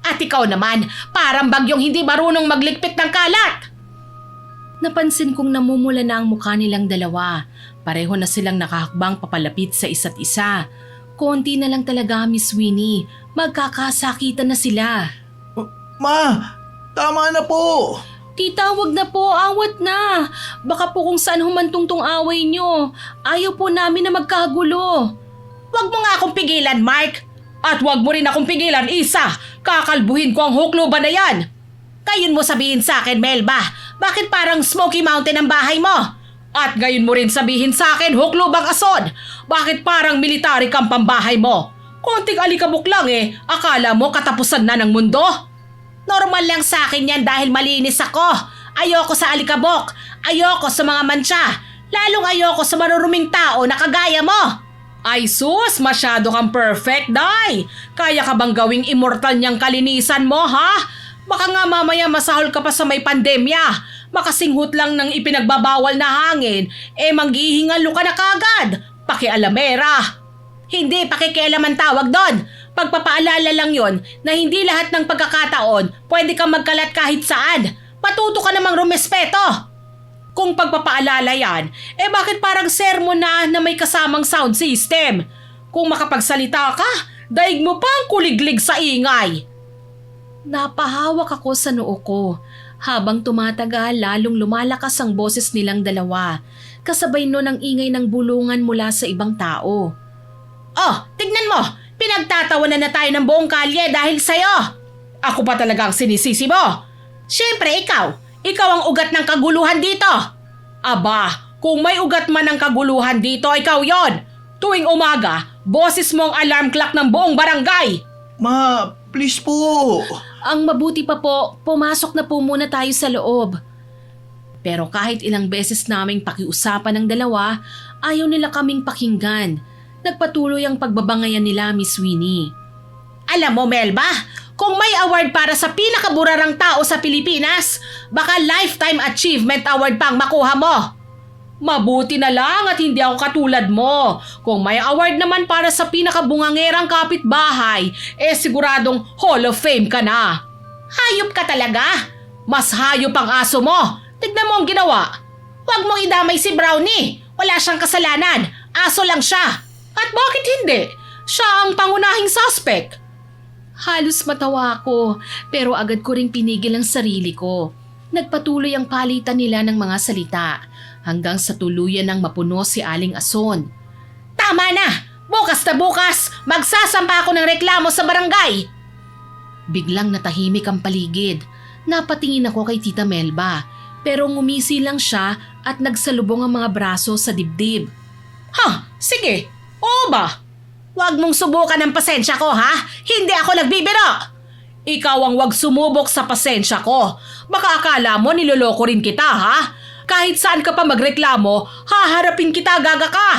At ikaw naman, parang bagyong hindi marunong magligpit ng kalat. Napansin kong namumula na ang mukha nilang dalawa. Pareho na silang nakahakbang papalapit sa isa't isa. Konti na lang talaga, Miss Winnie. Magkakasakitan na sila. Ma, tama na po. Tita, wag na po. Awat na. Baka po kung saan humantong tong away nyo. Ayaw po namin na magkagulo. Wag mo nga akong pigilan, Mark. At wag mo rin akong pigilan, Isa. Kakalbuhin ko ang hukluban na yan. Ngayon mo sabihin sa akin, Melba, bakit parang Smoky Mountain ang bahay mo? At ngayon mo rin sabihin sa akin, huklubang Ason, bakit parang military camp ang bahay mo? Konting alikabok lang eh, akala mo katapusan na ng mundo? Normal lang sa akin yan dahil malinis ako. Ayoko sa alikabok, ayoko sa mga mantsa, lalong ayoko sa maruruming tao na kagaya mo. Ay sus, masyado kang perfect, Day. Kaya ka bang gawing immortal niyang kalinisan mo, ha? Baka nga mamaya masahol ka pa sa may pandemya. Makasinghot lang ng ipinagbabawal na hangin, manghihingalo ka na kagad. Pakialamera. Hindi pakikialaman tawag doon. Pagpapaalala lang yon na hindi lahat ng pagkakataon pwede kang magkalat kahit saan. Matuto ka namang rumespeto. Kung pagpapaalala yan, bakit parang sermon na may kasamang sound system? Kung makapagsalita ka, daig mo pa ang kuliglig sa ingay. Napahawak ako sa noo ko. Habang tumatagal, lalong lumalakas ang boses nilang dalawa. Kasabay nun ang ingay ng bulungan mula sa ibang tao. Oh, tignan mo! Pinagtatawanan na tayo ng buong kalye dahil sa'yo! Ako pa talagang sinisisi mo! Siyempre ikaw! Ikaw ang ugat ng kaguluhan dito! Aba, kung may ugat man ng kaguluhan dito, ikaw yon. Tuwing umaga, boses mo ang alarm clock ng buong barangay! Ma, please po. Ang mabuti pa po, pumasok na po muna tayo sa loob. Pero kahit ilang beses naming pakiusapan ng dalawa, ayaw nila kaming pakinggan. Nagpatuloy ang pagbabangayan nila, Miss Winnie. Alam mo, Melba, kung may award para sa pinakaburarang tao sa Pilipinas, baka Lifetime Achievement Award pa ang makuha mo. Mabuti na lang at hindi ako katulad mo. Kung may award naman para sa pinakabungangerang kapitbahay, siguradong Hall of Fame ka na. Hayop ka talaga. Mas hayop ang aso mo. Tignan mo ang ginawa. Huwag mong idamay si Brownie. Wala siyang kasalanan. Aso lang siya. At bakit hindi? Siya ang pangunahing suspect. Halos matawa ako, pero agad ko ring pinigil ang sarili ko. Nagpatuloy ang palitan nila ng mga salita. Hanggang sa tuluyan ng mapuno si Aling Ason. Tama na! Bukas na bukas, magsasampa ako ng reklamo sa barangay! Biglang natahimik ang paligid. Napatingin ako kay Tita Melba. Pero ngumisi lang siya at nagsalubong ang mga braso sa dibdib. Ha, sige. Oo ba? Huwag mong subukan ang pasensya ko, ha? Hindi ako nagbibiro. Ikaw ang huwag sumubok sa pasensya ko. Baka akala mo niloloko rin kita, ha? Kahit saan ka pa magreklamo, haharapin kita, gaga ka.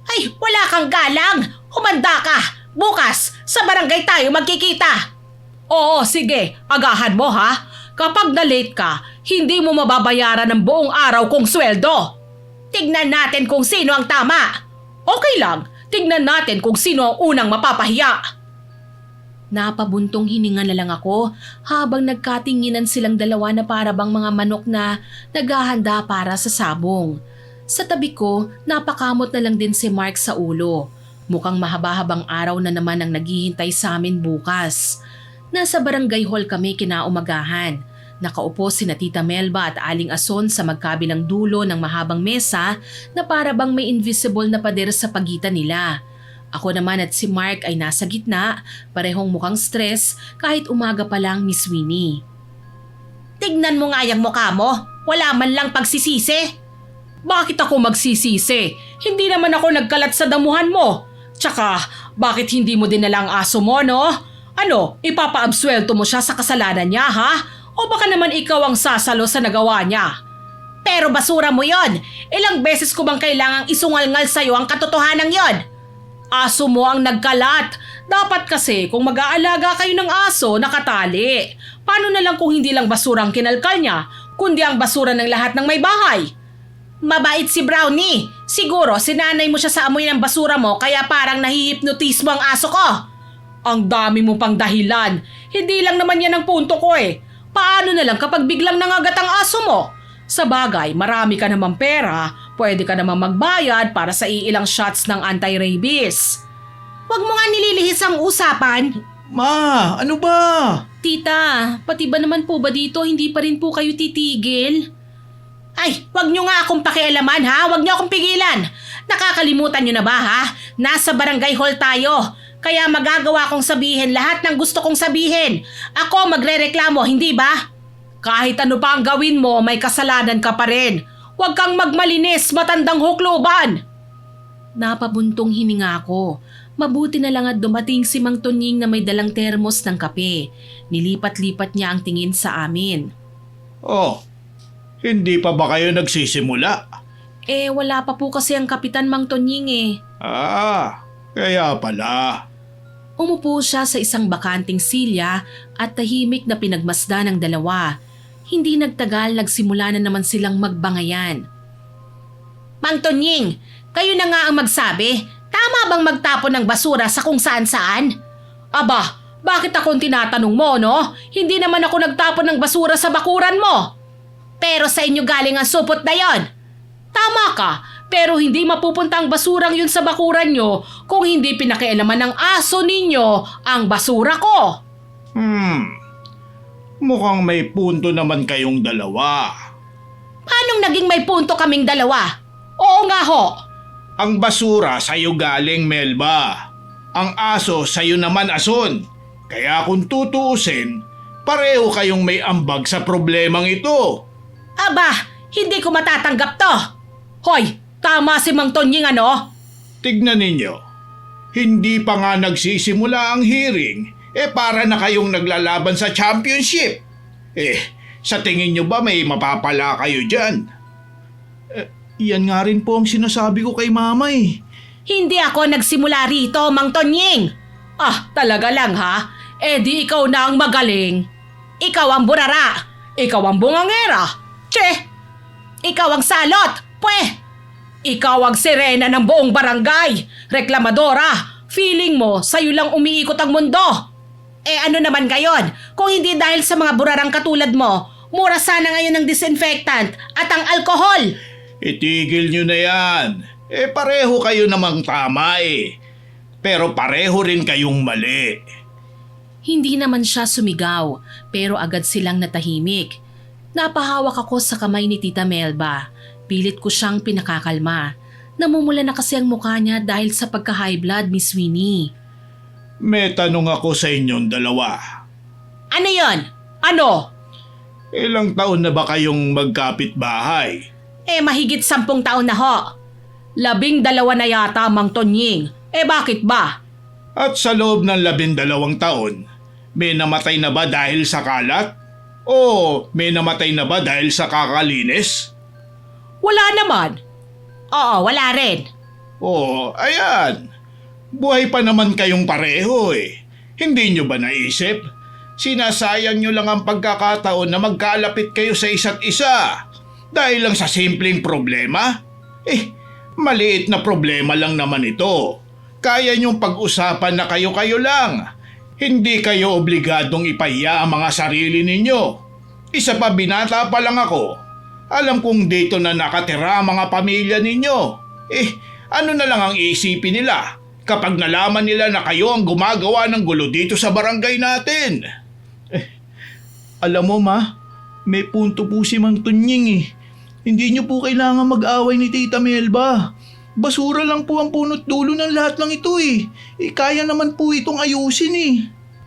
Ay, wala kang galang. Humanda ka. Bukas, sa barangay tayo magkikita. Oo, sige. Agahan mo, ha? Kapag na-late ka, hindi mo mababayaran ng buong araw kong sweldo. Tignan natin kung sino ang tama. Okay lang, tignan natin kung sino ang unang mapapahiya. Napabuntong hininga na lang ako habang nagkatinginan silang dalawa na parabang mga manok na naghahanda para sa sabong. Sa tabi ko, napakamot na lang din si Mark sa ulo. Mukhang mahaba-habang araw na naman ang naghihintay sa amin bukas. Nasa barangay hall kami kinaumagahan. Nakaupo sina Tita Melba at Aling Ason sa magkabilang dulo ng mahabang mesa na parabang may invisible na pader sa pagitan nila. Ako naman at si Mark ay nasa gitna, parehong mukhang stress kahit umaga pa lang, Miss Winnie. Tignan mo nga yung mukha mo. Wala man lang pagsisisi. Bakit ako magsisisi? Hindi naman ako nagkalat sa damuhan mo. Tsaka, bakit hindi mo dinala ang aso mo, no? Ano, ipapaabswelto mo siya sa kasalanan niya, ha? O baka naman ikaw ang sasalo sa nagawa niya? Pero basura mo yon. Ilang beses ko bang kailangang isungal-ngal sa'yo ang katotohanan yon? Aso mo ang nagkalat. Dapat kasi kung mag-aalaga kayo ng aso, nakatali. Paano na lang kung hindi lang basura ang kinalkal niya, kundi ang basura ng lahat ng may bahay? Mabait si Brownie. Siguro sinanay mo siya sa amoy ng basura mo kaya parang nahihipnotismo ang aso ko. Ang dami mo pang dahilan. Hindi lang naman yan ang punto ko eh. Paano na lang kapag biglang nangagat ang aso mo? Sa bagay, marami ka namang pera, pwede ka namang magbayad para sa iilang shots ng anti-rabies. Huwag mo nga nililihis ang usapan. Ma, ano ba? Tita, pati ba naman po ba dito hindi pa rin po kayo titigil? Ay, wag nyo nga akong pakialaman ha, wag nyo akong pigilan. Nakakalimutan nyo na ba ha? Nasa barangay hall tayo. Kaya magagawa kong sabihin lahat ng gusto kong sabihin. Ako magrereklamo, hindi ba? Kahit ano pa ang gawin mo, may kasalanan ka pa rin. Huwag kang magmalinis, matandang hukluban. Napabuntong hininga ako. Mabuti na lang at dumating si Mang Tonying na may dalang termos ng kape. Nilipat-lipat niya ang tingin sa amin. Oh, hindi pa ba kayo nagsisimula? Wala pa po kasi ang Kapitan Mang Tonying Kaya pala. Umupo siya sa isang bakanting silya at tahimik na pinagmasdan ng dalawa. Hindi nagtagal, nagsimula na naman silang magbangayan. Mang Tonying, kayo na nga ang magsabi. Tama bang magtapon ng basura sa kung saan-saan? Aba, bakit akong tinatanong mo, no? Hindi naman ako nagtapon ng basura sa bakuran mo. Pero sa inyo galing ang supot na yon. Tama ka, pero hindi mapupunta ang basurang yun sa bakuran nyo kung hindi pinakialaman ng aso ninyo ang basura ko. Mukhang may punto naman kayong dalawa. Paanong naging may punto kaming dalawa? Oo nga ho. Ang basura sa'yo galing, Melba. Ang aso sa'yo naman, Ason. Kaya kung tutuusin, pareho kayong may ambag sa problemang ito. Aba, hindi ko matatanggap to. Hoy, tama si Mang Tonying ano? Tignan ninyo. Hindi pa nga nagsisimula ang hearing, para na kayong naglalaban sa championship. Sa tingin nyo ba may mapapala kayo dyan? Yan nga rin po ang sinasabi ko kay mama eh. Hindi ako nagsimula rito, Mang Tonying. Ah, talaga lang ha? Di ikaw na ang magaling. Ikaw ang burara. Ikaw ang bungangera. Che! Ikaw ang salot. Pwe! Ikaw ang sirena ng buong barangay. Reklamadora. Feeling mo, sa'yo lang umiikot ang mundo. Ano naman gayon? Kung hindi dahil sa mga burarang katulad mo, mura sana ngayon ang disinfectant at ang alkohol. Itigil nyo na yan. Pareho kayo namang tama Pero pareho rin kayong mali. Hindi naman siya sumigaw, pero agad silang natahimik. Napahawak ako sa kamay ni Tita Melba. Pilit ko siyang pinakakalma. Namumula na kasi ang mukha niya dahil sa pagka-high blood, Miss Winnie. May tanong ako sa inyong dalawa. Ano yon? Ano? Ilang taon na ba kayong magkapit-bahay? Mahigit 10 taon na ho. 12 na yata, Mang Tonying. Bakit ba? At sa loob ng 12 taon, may namatay na ba dahil sa kalat? O may namatay na ba dahil sa kakalinis? Wala naman. Oo, wala rin. O, ayan. Buhay pa naman kayong pareho eh. Hindi nyo ba naisip? Sinasayang nyo lang ang pagkakataon na magkalapit kayo sa isa't isa. Dahil lang sa simpleng problema? Maliit na problema lang naman ito. Kaya nyong pag-usapan na kayo-kayo lang. Hindi kayo obligadong ipahiya ang mga sarili ninyo. Isa pa, binata pa lang ako. Alam kong dito na nakatira ang mga pamilya ninyo. Ano na lang ang iisipin nila kapag nalaman nila na kayo ang gumagawa ng gulo dito sa barangay natin? Alam mo ma, may punto po si Mang Tonying eh. Hindi niyo po kailangan mag-away ni Tita Melba. Basura lang po ang punot dulo ng lahat lang ito eh. Kaya naman po itong ayusin eh.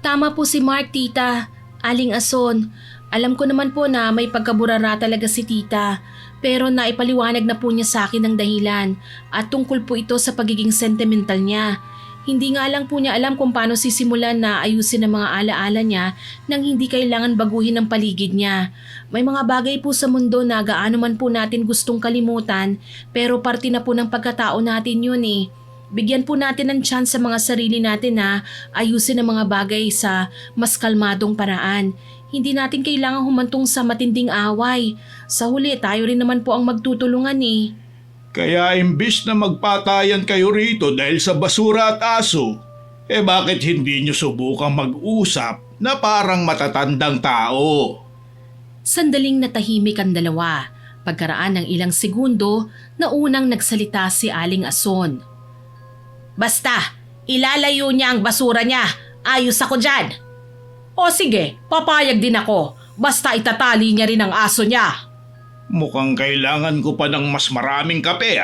Tama po si Mark, tita. Aling Ason, alam ko naman po na may pagkaburara talaga si tita. Pero naipaliwanag na po niya sa akin ang dahilan at tungkol po ito sa pagiging sentimental niya. Hindi nga lang po niya alam kung paano sisimulan na ayusin ang mga alaala niya nang hindi kailangan baguhin ang paligid niya. May mga bagay po sa mundo na gaano man po natin gustong kalimutan pero parte na po ng pagkatao natin yun eh. Bigyan po natin ng chance sa mga sarili natin na ayusin ang mga bagay sa mas kalmadong paraan. Hindi natin kailangang humantong sa matinding away. Sa huli, tayo rin naman po ang magtutulungan eh. Kaya imbis na magpatayan kayo rito dahil sa basura at aso, bakit hindi nyo subukang mag-usap na parang matatandang tao? Sandaling natahimik ang dalawa. Pagkaraan ng ilang segundo na unang nagsalita si Aling Ason. Basta, ilalayo niya ang basura niya. Ayos ako dyan. O sige, papayag din ako. Basta itatali niya rin ang aso niya. Mukhang kailangan ko pa ng mas maraming kape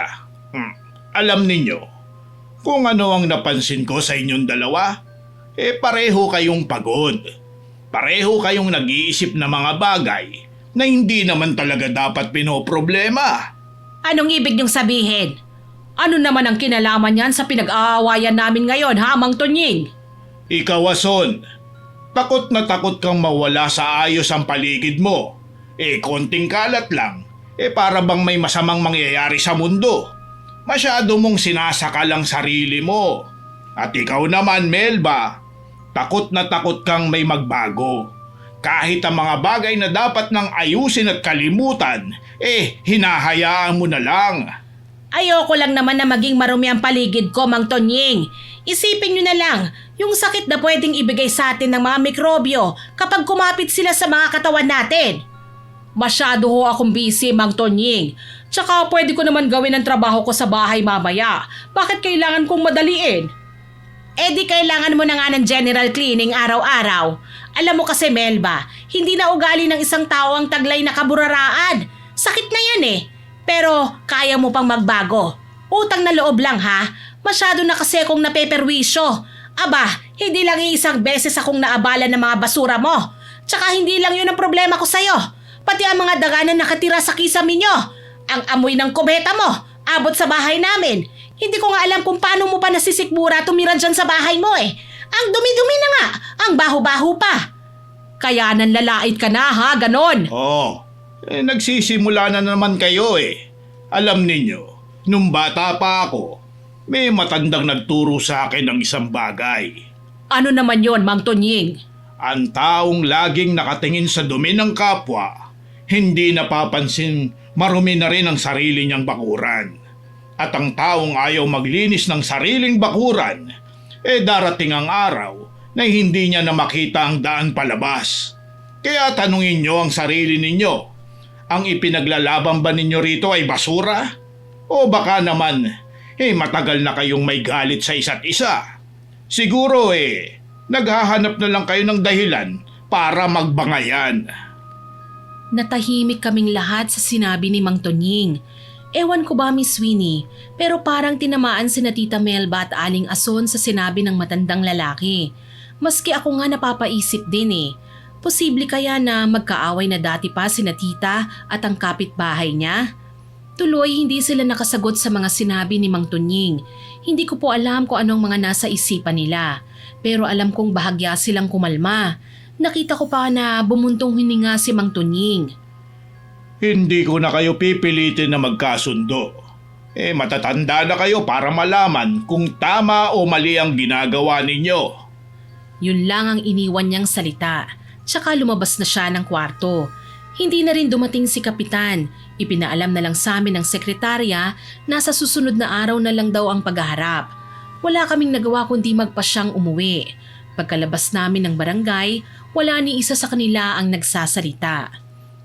Alam ninyo, kung ano ang napansin ko sa inyong dalawa, pareho kayong pagod. Pareho kayong nag-iisip na mga bagay na hindi naman talaga dapat pinoproblema. Anong ibig niyong sabihin? Ano naman ang kinalaman niyan sa pinag-aawayan namin ngayon, ha, Mang Tonying? Ikaw, Ason, takot na takot kang mawala sa ayos ang paligid mo. Konting kalat lang, para bang may masamang mangyayari sa mundo. Masyado mong sinasakal ang sarili mo. At ikaw naman, Melba, takot na takot kang may magbago. Kahit ang mga bagay na dapat nang ayusin at kalimutan, hinahayaan mo na lang. Ayoko lang naman na maging marumi ang paligid ko, Mang Tonying. Isipin nyo na lang, yung sakit na pwedeng ibigay sa atin ng mga mikrobyo kapag kumapit sila sa mga katawan natin. Masyado ho akong busy, Mang Tonying. Tsaka pwede ko naman gawin ang trabaho ko sa bahay mamaya. Bakit kailangan kong madaliin? Di kailangan mo na nga ng general cleaning araw-araw. Alam mo kasi, Melba, hindi na ugali ng isang tao ang taglay na kaburaraan. Sakit na yan eh. Pero kaya mo pang magbago. Utang na loob lang ha. Masyado na kasi akong napeperwisyo. Aba, hindi lang iisang beses akong naabala ng mga basura mo. Tsaka hindi lang yun ang problema ko sa'yo. Pati ang mga daga na nakatira sa kisame nyo. Ang amoy ng kubeta mo, abot sa bahay namin. Hindi ko nga alam kung paano mo pa nasisikmura tumira dyan sa bahay mo eh. Ang dumi-dumi na nga, ang baho-baho pa. Kaya nanlalait ka na ha, ganon. Nagsisimula na naman kayo Alam ninyo, nung bata pa ako, may matandang nagturo sa akin ng isang bagay. Ano naman yon, Mang Tonying? Ang taong laging nakatingin sa dumi ng kapwa, hindi napapansin marumi na rin ang sarili niyang bakuran. At ang taong ayaw maglinis ng sariling bakuran, darating ang araw na hindi niya na makita ang daan palabas. Kaya tanungin niyo ang sarili ninyo, ang ipinaglalaban ba ninyo rito ay basura? O baka naman, matagal na kayong may galit sa isa't isa? Siguro naghahanap na lang kayo ng dahilan para magbangayan. Natahimik kaming lahat sa sinabi ni Mang Tonying. Ewan ko ba, Miss Winnie, pero parang tinamaan sina Tita Melba at Aling Ason sa sinabi ng matandang lalaki. Maski ako nga napapaisip din Posible kaya na magkaaway na dati pa sina tita at ang kapitbahay niya? Tuloy hindi sila nakasagot sa mga sinabi ni Mang Tunying. Hindi ko po alam kung anong mga nasa isipan nila. Pero alam kong bahagya silang kumalma. Nakita ko pa na bumuntong hininga si Mang Tunying. Hindi ko na kayo pipilitin na magkasundo. Matatanda na kayo para malaman kung tama o mali ang ginagawa ninyo. Yun lang ang iniwan niyang salita. Tsaka lumabas na siya ng kwarto. Hindi na rin dumating si Kapitan. Ipinaalam na lang sa amin ng sekretarya na sa susunod na araw na lang daw ang paghaharap. Wala kaming nagawa kundi magpasyang umuwi. Pagkalabas namin ng barangay, wala ni isa sa kanila ang nagsasalita.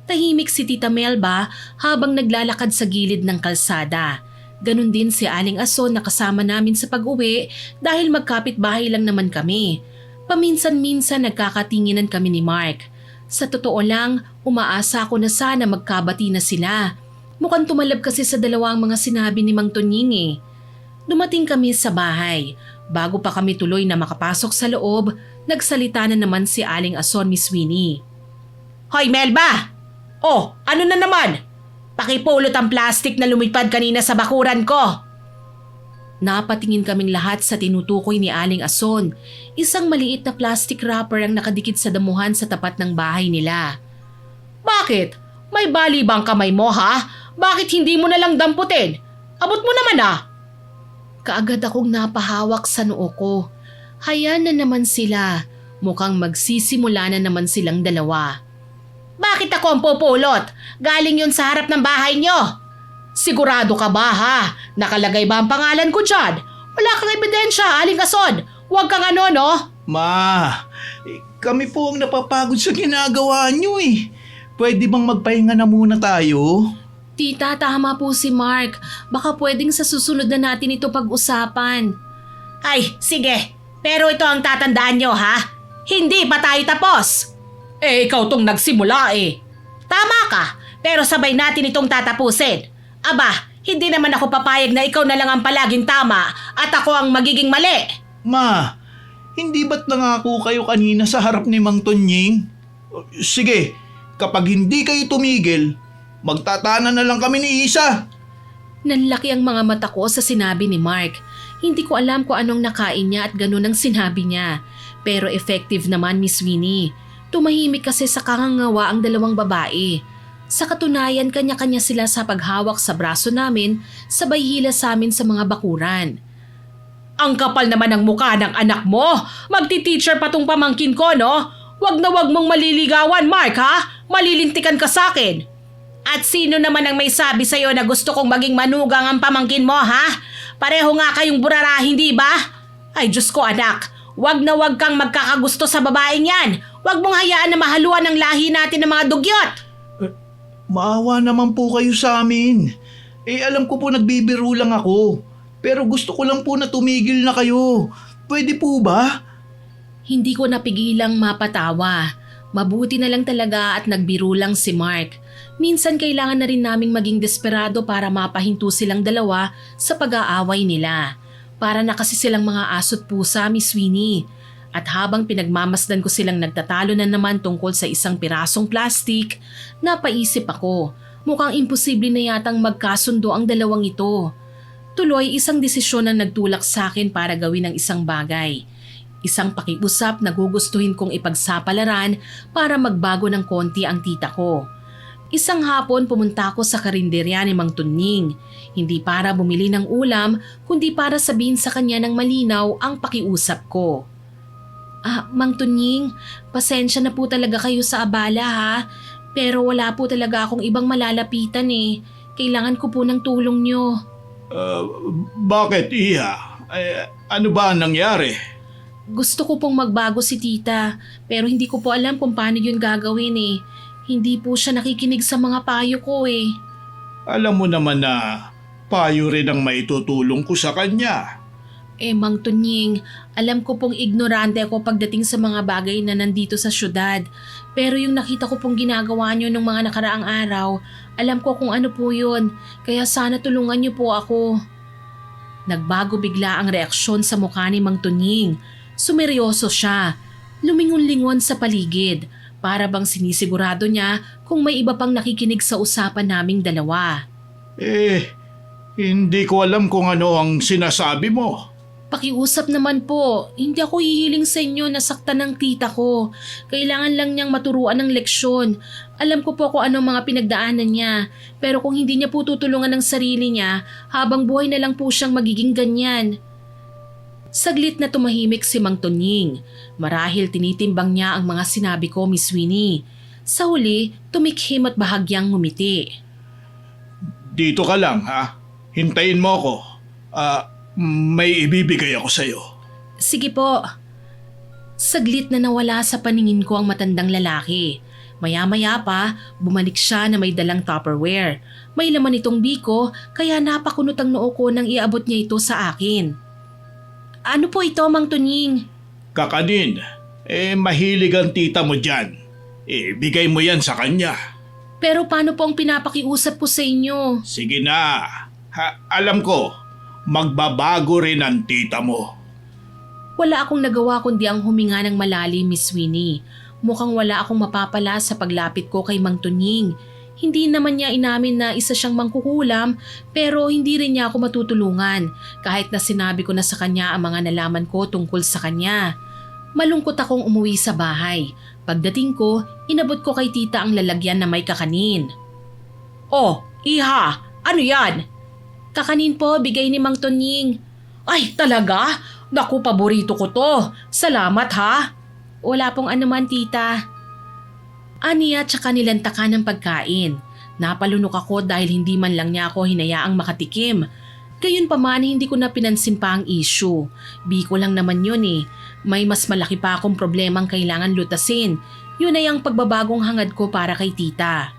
Tahimik si Tita Melba habang naglalakad sa gilid ng kalsada. Ganon din si Aling Ason na kasama namin sa pag-uwi dahil magkapit-bahay lang naman kami. Paminsan-minsan nagkakatinginan kami ni Mark. Sa totoo lang, umaasa ako na sana magkabati na sila. Mukhang tumalab kasi sa dalawang mga sinabi ni Mang Tunying eh. Dumating kami sa bahay. Bago pa kami tuloy na makapasok sa loob, nagsalita na naman si Aling Ason, Miss Winnie. Hoy Melba! Oh, ano na naman? Pakipulot ang plastic na lumipad kanina sa bakuran ko. Napatingin kaming lahat sa tinutukoy ni Aling Ason. Isang maliit na plastic wrapper ang nakadikit sa damuhan sa tapat ng bahay nila. Bakit? May bali bang kamay mo ha? Bakit hindi mo na lang damputin? Abot mo naman ah. Kaagad akong napahawak sa noo ko. Hayaan na naman sila. Mukhang magsisimula na naman silang dalawa. Bakit ako ang pupulot? Galing yun sa harap ng bahay nyo. Sigurado ka ba ha? Nakalagay ba ang pangalan ko dyan? Wala kang ebidensya, Aling Ason. Huwag kang ano, no? Ma, kami po ang napapagod sa ginagawa niyo eh. Pwede bang magpahinga na muna tayo? Tita, tama po si Mark. Baka pwedeng sa susunod na natin ito pag-usapan. Ay, sige. Pero ito ang tatandaan nyo ha? Hindi pa tayo tapos. Ikaw tong nagsimula eh. Tama ka, pero sabay natin itong tatapusin. Aba, hindi naman ako papayag na ikaw na lang ang palaging tama at ako ang magiging mali. Ma, hindi ba't nangako kayo kanina sa harap ni Mang Tunying? Sige, kapag hindi kayo tumigil, magtatana na lang kami ni Isa. Nanlaki ang mga mata ko sa sinabi ni Mark. Hindi ko alam kung anong nakain niya at ganun ang sinabi niya. Pero effective naman, Miss Winnie. Tumahimik kasi sa kangangawa ang dalawang babae. Sa katunayan, kanya-kanya sila sa paghawak sa braso namin, sabay hila sa amin sa mga bakuran. Ang kapal naman ng mukha ng anak mo. Magti-teacher pa tong pamangkin ko, no? Wag na wag mong maliligawan, Mark, ha? Malilintikan ka sa akin. At sino naman ang may sabi sa'yo na gusto kong maging manugang ang pamangkin mo, ha? Pareho nga kayong burara, hindi ba? Ay, Diyos ko, anak. Wag na wag kang magkakagusto sa babaeng yan. Wag mong hayaan na mahaluan ang lahi natin ng mga dugyot. Maawa naman po kayo sa amin. Alam ko po nagbibiro lang ako. Pero gusto ko lang po na tumigil na kayo. Pwede po ba? Hindi ko napigilang mapatawa. Mabuti na lang talaga at nagbiro lang si Mark. Minsan kailangan na rin naming maging desperado para mapahinto silang dalawa sa pag-aaway nila. Para na kasi silang mga aso't pusa, Miss Winnie. At habang pinagmamasdan ko silang nagtatalo na naman tungkol sa isang pirasong plastik, napaisip ako, mukhang imposible na yatang magkasundo ang dalawang ito. Tuloy, isang desisyon ang nagtulak sa akin para gawin ang isang bagay. Isang pakiusap na gugustuhin kong ipagsapalaran para magbago ng konti ang tita ko. Isang hapon pumunta ako sa karinderya ni Mang Tunying. Hindi para bumili ng ulam, kundi para sabihin sa kanya ng malinaw ang pakiusap ko. Mang Tunying, pasensya na po talaga kayo sa abala ha. Pero wala po talaga akong ibang malalapitan eh. Kailangan ko po ng tulong nyo. Bakit, Iha? Ano ba ang nangyari? Gusto ko pong magbago si tita, pero hindi ko po alam kung paano yun gagawin eh. Hindi po siya nakikinig sa mga payo ko eh. Alam mo naman na payo rin ang maitutulong ko sa kanya. Mang Tunying, alam ko pong ignorante ako pagdating sa mga bagay na nandito sa syudad. Pero yung nakita ko pong ginagawa nyo ng mga nakaraang araw, alam ko kung ano po yun. Kaya sana tulungan nyo po ako. Nagbago bigla ang reaksyon sa mukha ni Mang Tunying. Sumeryoso siya. Lumingon-lingon sa paligid. Para bang sinisigurado niya kung may iba pang nakikinig sa usapan naming dalawa. Hindi ko alam kung ano ang sinasabi mo. Pakiusap naman po, hindi ako hihiling sa inyo na saktan ng tita ko. Kailangan lang niyang maturuan ng leksyon. Alam ko po kung anong mga pinagdaanan niya. Pero kung hindi niya po tutulungan ng sarili niya, habang buhay na lang po siyang magiging ganyan. Saglit na tumahimik si Mang Tonying. Marahil tinitimbang niya ang mga sinabi ko, Miss Winnie. Sa huli, tumikhim at bahagyang ngumiti. Dito ka lang, ha? Hintayin mo ako. May ibibigay ako sa'yo. Sige po. Saglit na nawala sa paningin ko ang matandang lalaki. Maya-maya pa, bumalik siya na may dalang Tupperware. May laman itong biko, kaya napakunot ang noo ko nang iabot niya ito sa akin. Ano po ito, Mang Tonying? Kakanin, mahilig ang tita mo dyan. Bigay mo yan sa kanya. Pero paano po ang pinapakiusap ko sa inyo? Sige na. Alam ko, magbabago rin ang tita mo. Wala akong nagawa kundi ang huminga ng malalim, Miss Winnie. Mukhang wala akong mapapala sa paglapit ko kay Mang Tonying. Hindi naman niya inamin na isa siyang mangkukulam, pero hindi rin niya ako matutulungan kahit na sinabi ko na sa kanya ang mga nalaman ko tungkol sa kanya. Malungkot akong umuwi sa bahay. Pagdating ko, inabot ko kay tita ang lalagyan na may kakanin. Oh, iha, ano yan? Kakanin po, bigay ni Mang Tonying. Ay, talaga? Naku, paborito ko to. Salamat ha. Wala pong anuman, tita. Aniya tsaka nilantakan ng pagkain. Napalunok ako dahil hindi man lang niya ako hinayaang makatikim. Gayunpaman hindi ko na pinansin pa ang issue. Biko lang naman yun eh. May mas malaki pa akong problemang kailangan lutasin. Yun ay ang pagbabagong hangad ko para kay tita.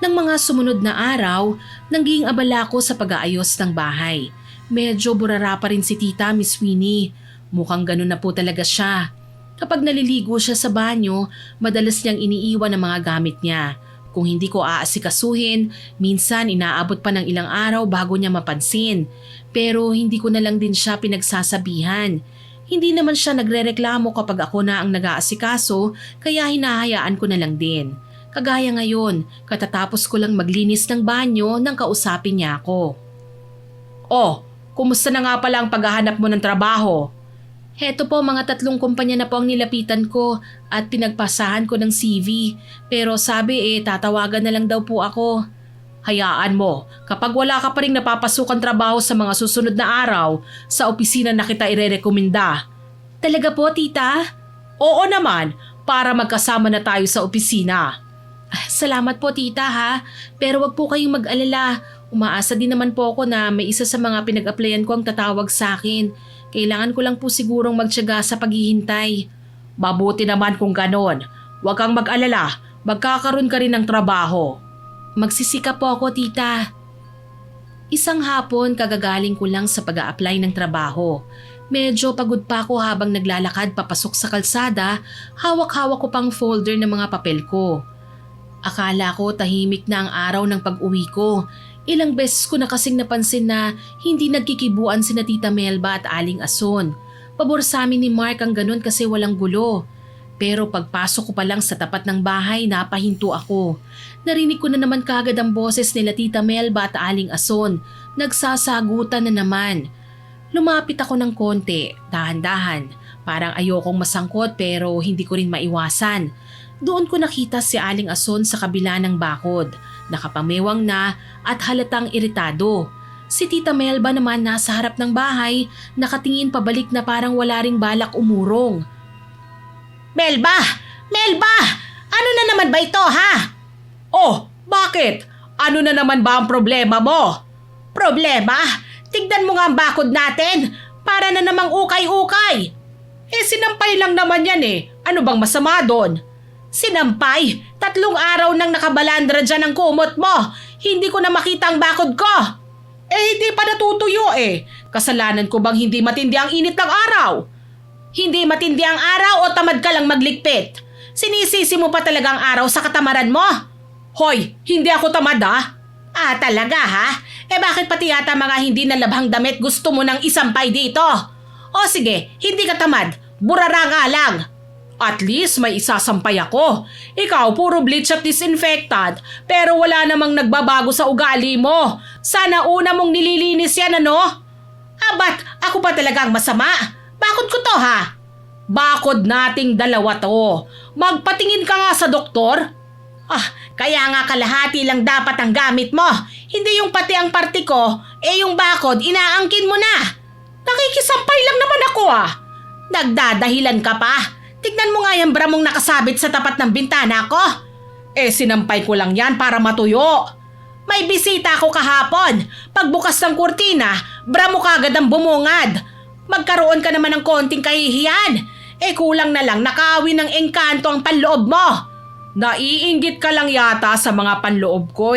Nang mga sumunod na araw, naging abala ko sa pag-aayos ng bahay. Medyo burara pa rin si tita, Miss Winnie. Mukhang ganun na po talaga siya. Kapag naliligo siya sa banyo, madalas niyang iniiwan ang mga gamit niya. Kung hindi ko aasikasuhin, minsan inaabot pa ng ilang araw bago niya mapansin. Pero hindi ko na lang din siya pinagsasabihan. Hindi naman siya nagrereklamo kapag ako na ang nag-aasikaso, kaya hinahayaan ko na lang din. Kagaya ngayon, katatapos ko lang maglinis ng banyo nang kausapin niya ako. Oh, kumusta na nga pala ang paghahanap mo ng trabaho? Heto po, mga 3 kumpanya na po ang nilapitan ko at pinagpasahan ko ng CV. Pero sabi tatawagan na lang daw po ako. Hayaan mo, kapag wala ka pa rin napapasukan trabaho sa mga susunod na araw, sa opisina na kita irerekomenda. Talaga po, tita? Oo naman, para magkasama na tayo sa opisina. Salamat po, tita ha. Pero wag po kayong mag-alala. Umaasa din naman po ako na may isa sa mga pinag-applyan ko ang tatawag sa akin. Kailangan ko lang po sigurong magtiyaga sa paghihintay. Mabuti naman kung ganon. Huwag kang mag-alala, magkakaroon ka rin ng trabaho. Magsisikap po ako, tita. Isang hapon kagagaling ko lang sa pag-a-apply ng trabaho. Medyo pagod pa ako habang naglalakad papasok sa kalsada, hawak-hawak ko pang folder ng mga papel ko. Akala ko tahimik na ang araw ng pag-uwi ko. Ilang beses ko na kasing napansin na hindi nagkikibuan sina Tita Melba at Aling Ason. Pabor sa amin ni Mark ang ganun kasi walang gulo. Pero pagpasok ko pa lang sa tapat ng bahay, napahinto ako. Narinig ko na naman kagad ang boses nila Tita Melba at Aling Ason. Nagsasagutan na naman. Lumapit ako ng konti, dahan-dahan. Parang ayokong masangkot pero hindi ko rin maiwasan. Doon ko nakita si Aling Ason sa kabila ng bakod. Nakapamewang na at halatang iritado. Si Tita Melba naman nasa harap ng bahay, nakatingin pabalik na parang wala ring balak umurong. Melba! Melba! Ano na naman ba ito, ha? Oh, bakit? Ano na naman ba ang problema mo? Problema? Tignan mo nga ang bakod natin. Para na namang ukay-ukay. Sinampay lang naman yan eh. Ano bang masama doon? Sinampay? 3 araw nang nakabalandra dyan ang kumot mo. Hindi ko na makita ang bakod ko. Hindi pa natutuyo eh. Kasalanan ko bang hindi matindi ang init ng araw? Hindi matindi ang araw o tamad ka lang maglikpit? Sinisisi mo pa talaga ang araw sa katamaran mo? Hoy, hindi ako tamad ah. Ah, talaga ha? Bakit pati yata mga hindi nalabhang damit gusto mo nang isampay dito? O sige, hindi ka tamad. Burara nga lang. At least may isasampay ako. Ikaw puro bleach at disinfectant pero wala namang nagbabago sa ugali mo. Sana una mong nililinis yan ano? Ba't ako pa talagang masama? Bakod ko to ha? Bakod nating dalawa to. Magpatingin ka nga sa doktor. Kaya nga kalahati lang dapat ang gamit mo. Hindi yung pati ang party ko, yung bakod inaangkin mo na. Nakikisampay lang naman ako Nagdadahilan ka pa. Tignan mo nga yung bra mong nakasabit sa tapat ng bintana ko. Sinampay ko lang yan para matuyo. May bisita ako kahapon. Pagbukas ng kurtina, bra mo kagad ang bumungad. Magkaroon ka naman ng konting kahihiyan. Kulang na lang nakawin ng engkanto ang panloob mo. Naiinggit ka lang yata sa mga panloob ko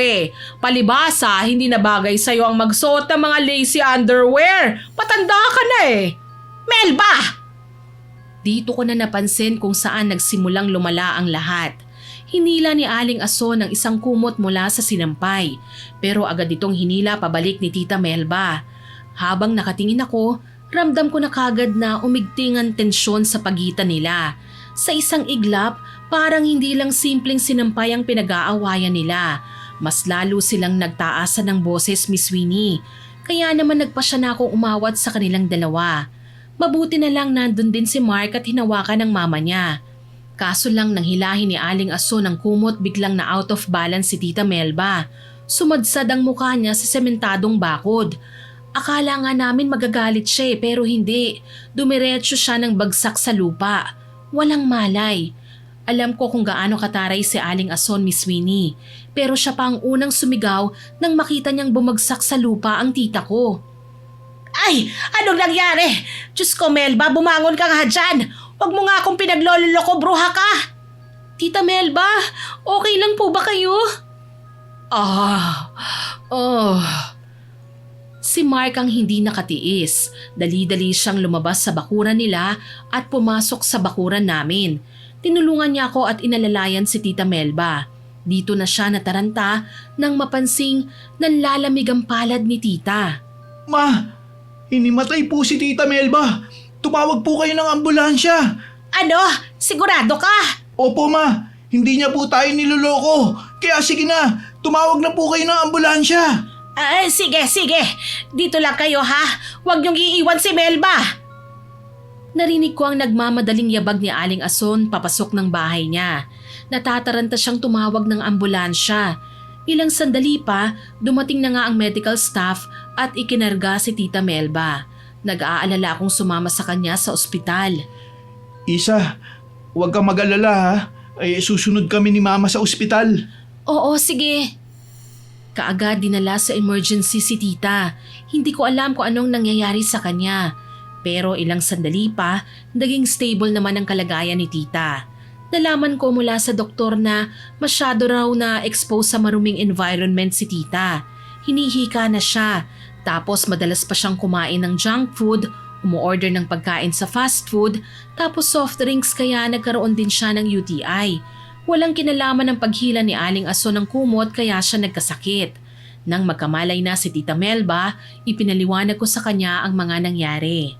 Palibasa, hindi na bagay sa'yo ang magsuot ng mga lacy underwear. Patanda ka na Melba! Dito ko na napansin kung saan nagsimulang lumala ang lahat. Hinila ni Aling Ason ang isang kumot mula sa sinampay, pero agad itong hinila pabalik ni Tita Melba. Habang nakatingin ako, ramdam ko na kagad na umigting ang tensyon sa pagitan nila. Sa isang iglap, parang hindi lang simpleng sinampay ang pinag-aawayan nila. Mas lalo silang nagtaasan ng boses, Miss Winnie. Kaya naman nagpa siya na akong umawat sa kanilang dalawa. Mabuti na lang nandun din si Mark at hinawakan ng mama niya. Kaso lang nang hilahin ni Aling Ason ng kumot biglang na out of balance si Tita Melba. Sumadsad ang mukha niya sa sementadong bakod. Akala nga namin magagalit siya pero hindi. Dumiretso siya ng bagsak sa lupa. Walang malay. Alam ko kung gaano kataray si Aling Ason, Miss Winnie. Pero siya pa ang unang sumigaw nang makita niyang bumagsak sa lupa ang tita ko. Ay! Anong nangyari? Diyos ko, Melba, bumangon ka nga dyan. Huwag mo nga akong pinaglololoko, bruha ka. Tita Melba, okay lang po ba kayo? Si Mark ang hindi nakatiis. Dali-dali siyang lumabas sa bakuran nila at pumasok sa bakuran namin. Tinulungan niya ako at inalalayan si Tita Melba. Dito na siya nataranta nang mapansing nanlalamig ang palad ni Tita. Ma, hinimatay po si Tita Melba. Tumawag po kayo ng ambulansya. Ano? Sigurado ka? Opo ma, hindi niya po tayo niloloko. Kaya sige na, tumawag na po kayo ng ambulansya. Sige. Dito lang kayo ha. Huwag niyong iiwan si Melba. Narinig ko ang nagmamadaling yabag ni Aling Ason papasok ng bahay niya. Natataranta siyang tumawag ng ambulansya. Ilang sandali pa, dumating na nga ang medical staff at ikinarga si Tita Melba. Nag-aalala akong sumama sa kanya sa ospital. Isa, huwag kang mag-alala ha. Susunod kami ni Mama sa ospital. Oo, sige. Kaagad dinala sa emergency si Tita. Hindi ko alam kung anong nangyayari sa kanya. Pero ilang sandali pa, naging stable naman ang kalagayan ni Tita. Nalaman ko mula sa doktor na masyado raw na expose sa maruming environment si Tita. Hinihika na siya, tapos madalas pa siyang kumain ng junk food, umu-order ng pagkain sa fast food, tapos soft drinks kaya nagkaroon din siya ng UTI. Walang kinalaman ng paghila ni Aling Ason ng kumot kaya siya nagkasakit. Nang magkamalay na si Tita Melba, ipinaliwanag ko sa kanya ang mga nangyari.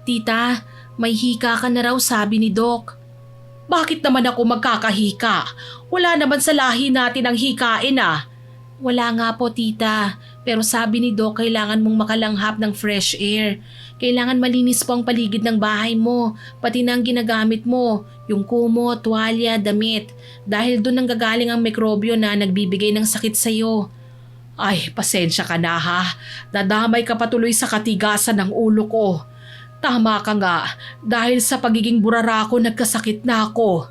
Tita, may hika ka na raw sabi ni Doc. Bakit naman ako magkakahika? Wala naman sa lahi natin ang hikain Wala nga po tita, pero sabi ni Doc kailangan mong makalanghap ng fresh air. Kailangan malinis po ang paligid ng bahay mo, pati na ang ginagamit mo, yung kumot, tuwalya, damit. Dahil doon ang gagaling ang mikrobyo na nagbibigay ng sakit sa'yo. Ay, pasensya ka na ha. Nadamay ka patuloy sa katigasan ng ulo ko. Tama ka nga, dahil sa pagiging burara ko nagkasakit na ako.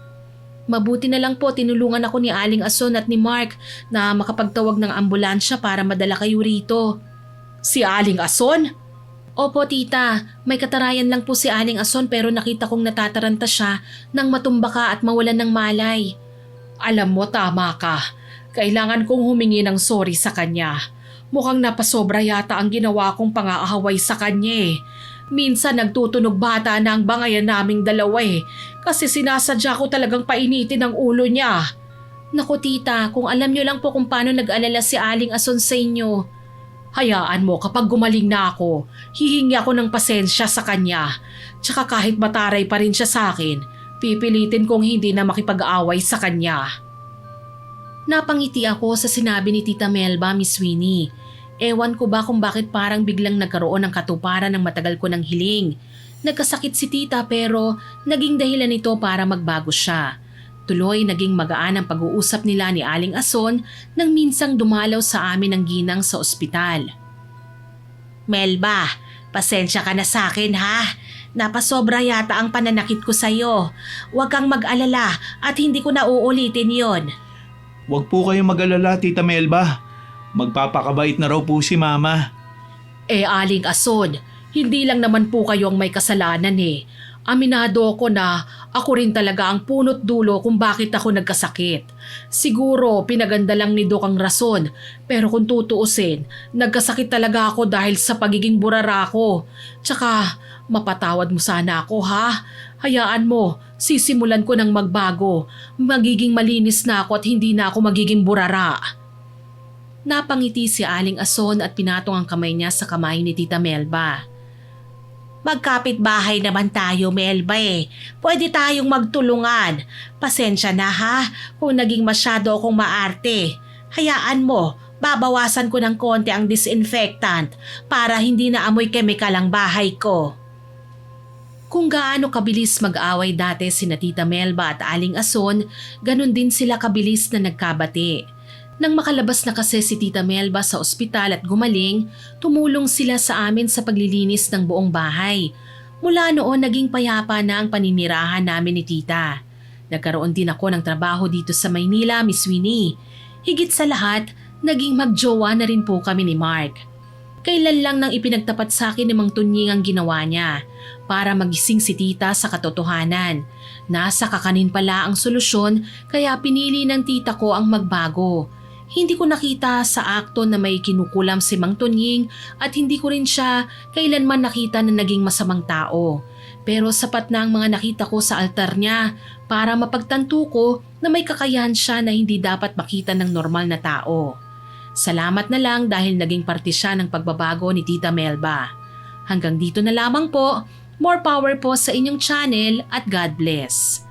Mabuti na lang po tinulungan ako ni Aling Ason at ni Mark na makapagtawag ng ambulansya para madala kayo rito. Si Aling Ason? Opo tita, may katarayan lang po si Aling Ason pero nakita kong natataranta siya nang matumba ka at mawalan ng malay. Alam mo, tama ka. Kailangan kong humingi ng sorry sa kanya. Mukhang napasobra yata ang ginawa kong pang-aahaway sa kanya Minsan nagtutunog bata na ang bangayan naming dalawa kasi sinasadya ko talagang painitin ang ulo niya. Naku tita, kung alam niyo lang po kung paano nag-alala si Aling Ason sa inyo. Hayaan mo, kapag gumaling na ako, hihingi ako ng pasensya sa kanya. Tsaka kahit mataray pa rin siya sa akin, pipilitin kong hindi na makipag-away sa kanya. Napangiti ako sa sinabi ni Tita Melba, Miss Winnie. Ewan ko ba kung bakit parang biglang nagkaroon ng katuparan ng matagal ko ng hiling. Nagkasakit si Tita pero naging dahilan nito para magbago siya. Tuloy naging magaan ang pag-uusap nila ni Aling Ason nang minsang dumalaw sa amin ng ginang sa ospital. Melba, pasensya ka na sa akin ha. Napasobra yata ang pananakit ko sa'yo. Huwag kang mag-alala at hindi ko na uulitin yon. Huwag po kayong mag-alala, Tita Melba. Magpapakabait na raw po si Mama. Aling Ason, hindi lang naman po kayo ang may kasalanan eh. Aminado ako na ako rin talaga ang punot dulo kung bakit ako nagkasakit. Siguro pinaganda lang ni Doc ang rason, pero kung tutuusin, nagkasakit talaga ako dahil sa pagiging burara ko. Tsaka mapatawad mo sana ako ha. Hayaan mo, sisimulan ko ng magbago. Magiging malinis na ako at hindi na ako magiging burara. Napangiti si Aling Ason at pinatong ang kamay niya sa kamay ni Tita Melba. Magkapit-bahay naman tayo, Melba eh. Pwede tayong magtulungan. Pasensya na ha kung naging masyado akong maarte. Hayaan mo, babawasan ko ng konti ang disinfectant para hindi na amoy kemikal ang bahay ko. Kung gaano kabilis mag-away dati sina Tita Melba at Aling Ason, ganun din sila kabilis na nagkabati. Nang makalabas na kasi si Tita Melba sa ospital at gumaling, tumulong sila sa amin sa paglilinis ng buong bahay. Mula noon naging payapa na ang paninirahan namin ni Tita. Nagkaroon din ako ng trabaho dito sa Maynila, Miss Winnie. Higit sa lahat, naging magjowa na rin po kami ni Mark. Kailan lang nang ipinagtapat sa akin ni Mang Tunying ang ginawa niya para magising si Tita sa katotohanan. Nasa kakanin pala ang solusyon kaya pinili ng tita ko ang magbago. Hindi ko nakita sa akto na may kinukulam si Mang Tunying at hindi ko rin siya kailanman nakita na naging masamang tao. Pero sapat na ang mga nakita ko sa altar niya para mapagtanto ko na may kakayahan siya na hindi dapat makita ng normal na tao. Salamat na lang dahil naging parte siya ng pagbabago ni Tita Melba. Hanggang dito na lamang po, more power po sa inyong channel at God bless.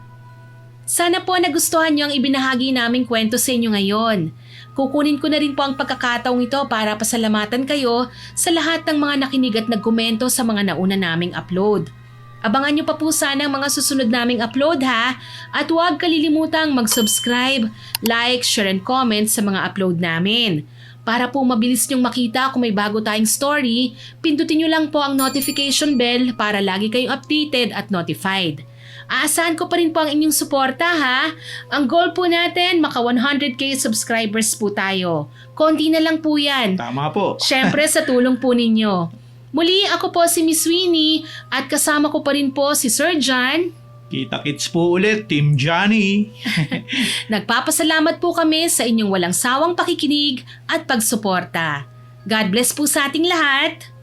Sana po nagustuhan niyo ang ibinahagi naming kwento sa inyo ngayon. Kukunin ko na rin po ang pagkakataong ito para pasalamatan kayo sa lahat ng mga nakinig at nagkomento sa mga nauna naming upload. Abangan niyo pa po sana ang mga susunod naming upload ha at huwag kalilimutang mag-subscribe, like, share and comment sa mga upload namin. Para po mabilis niyong makita kung may bago tayong story, pindutin niyo lang po ang notification bell para lagi kayong updated at notified. Aasahan ko pa rin po ang inyong suporta ha. Ang goal po natin, maka 100k subscribers po tayo. Konti na lang po yan. Tama po. Syempre sa tulong po ninyo. Muli ako po si Miss Winnie at kasama ko pa rin po si Sir John. Kita-kits po ulit, Team Johnny. Nagpapasalamat po kami sa inyong walang sawang pakikinig at pagsuporta. God bless po sa ating lahat.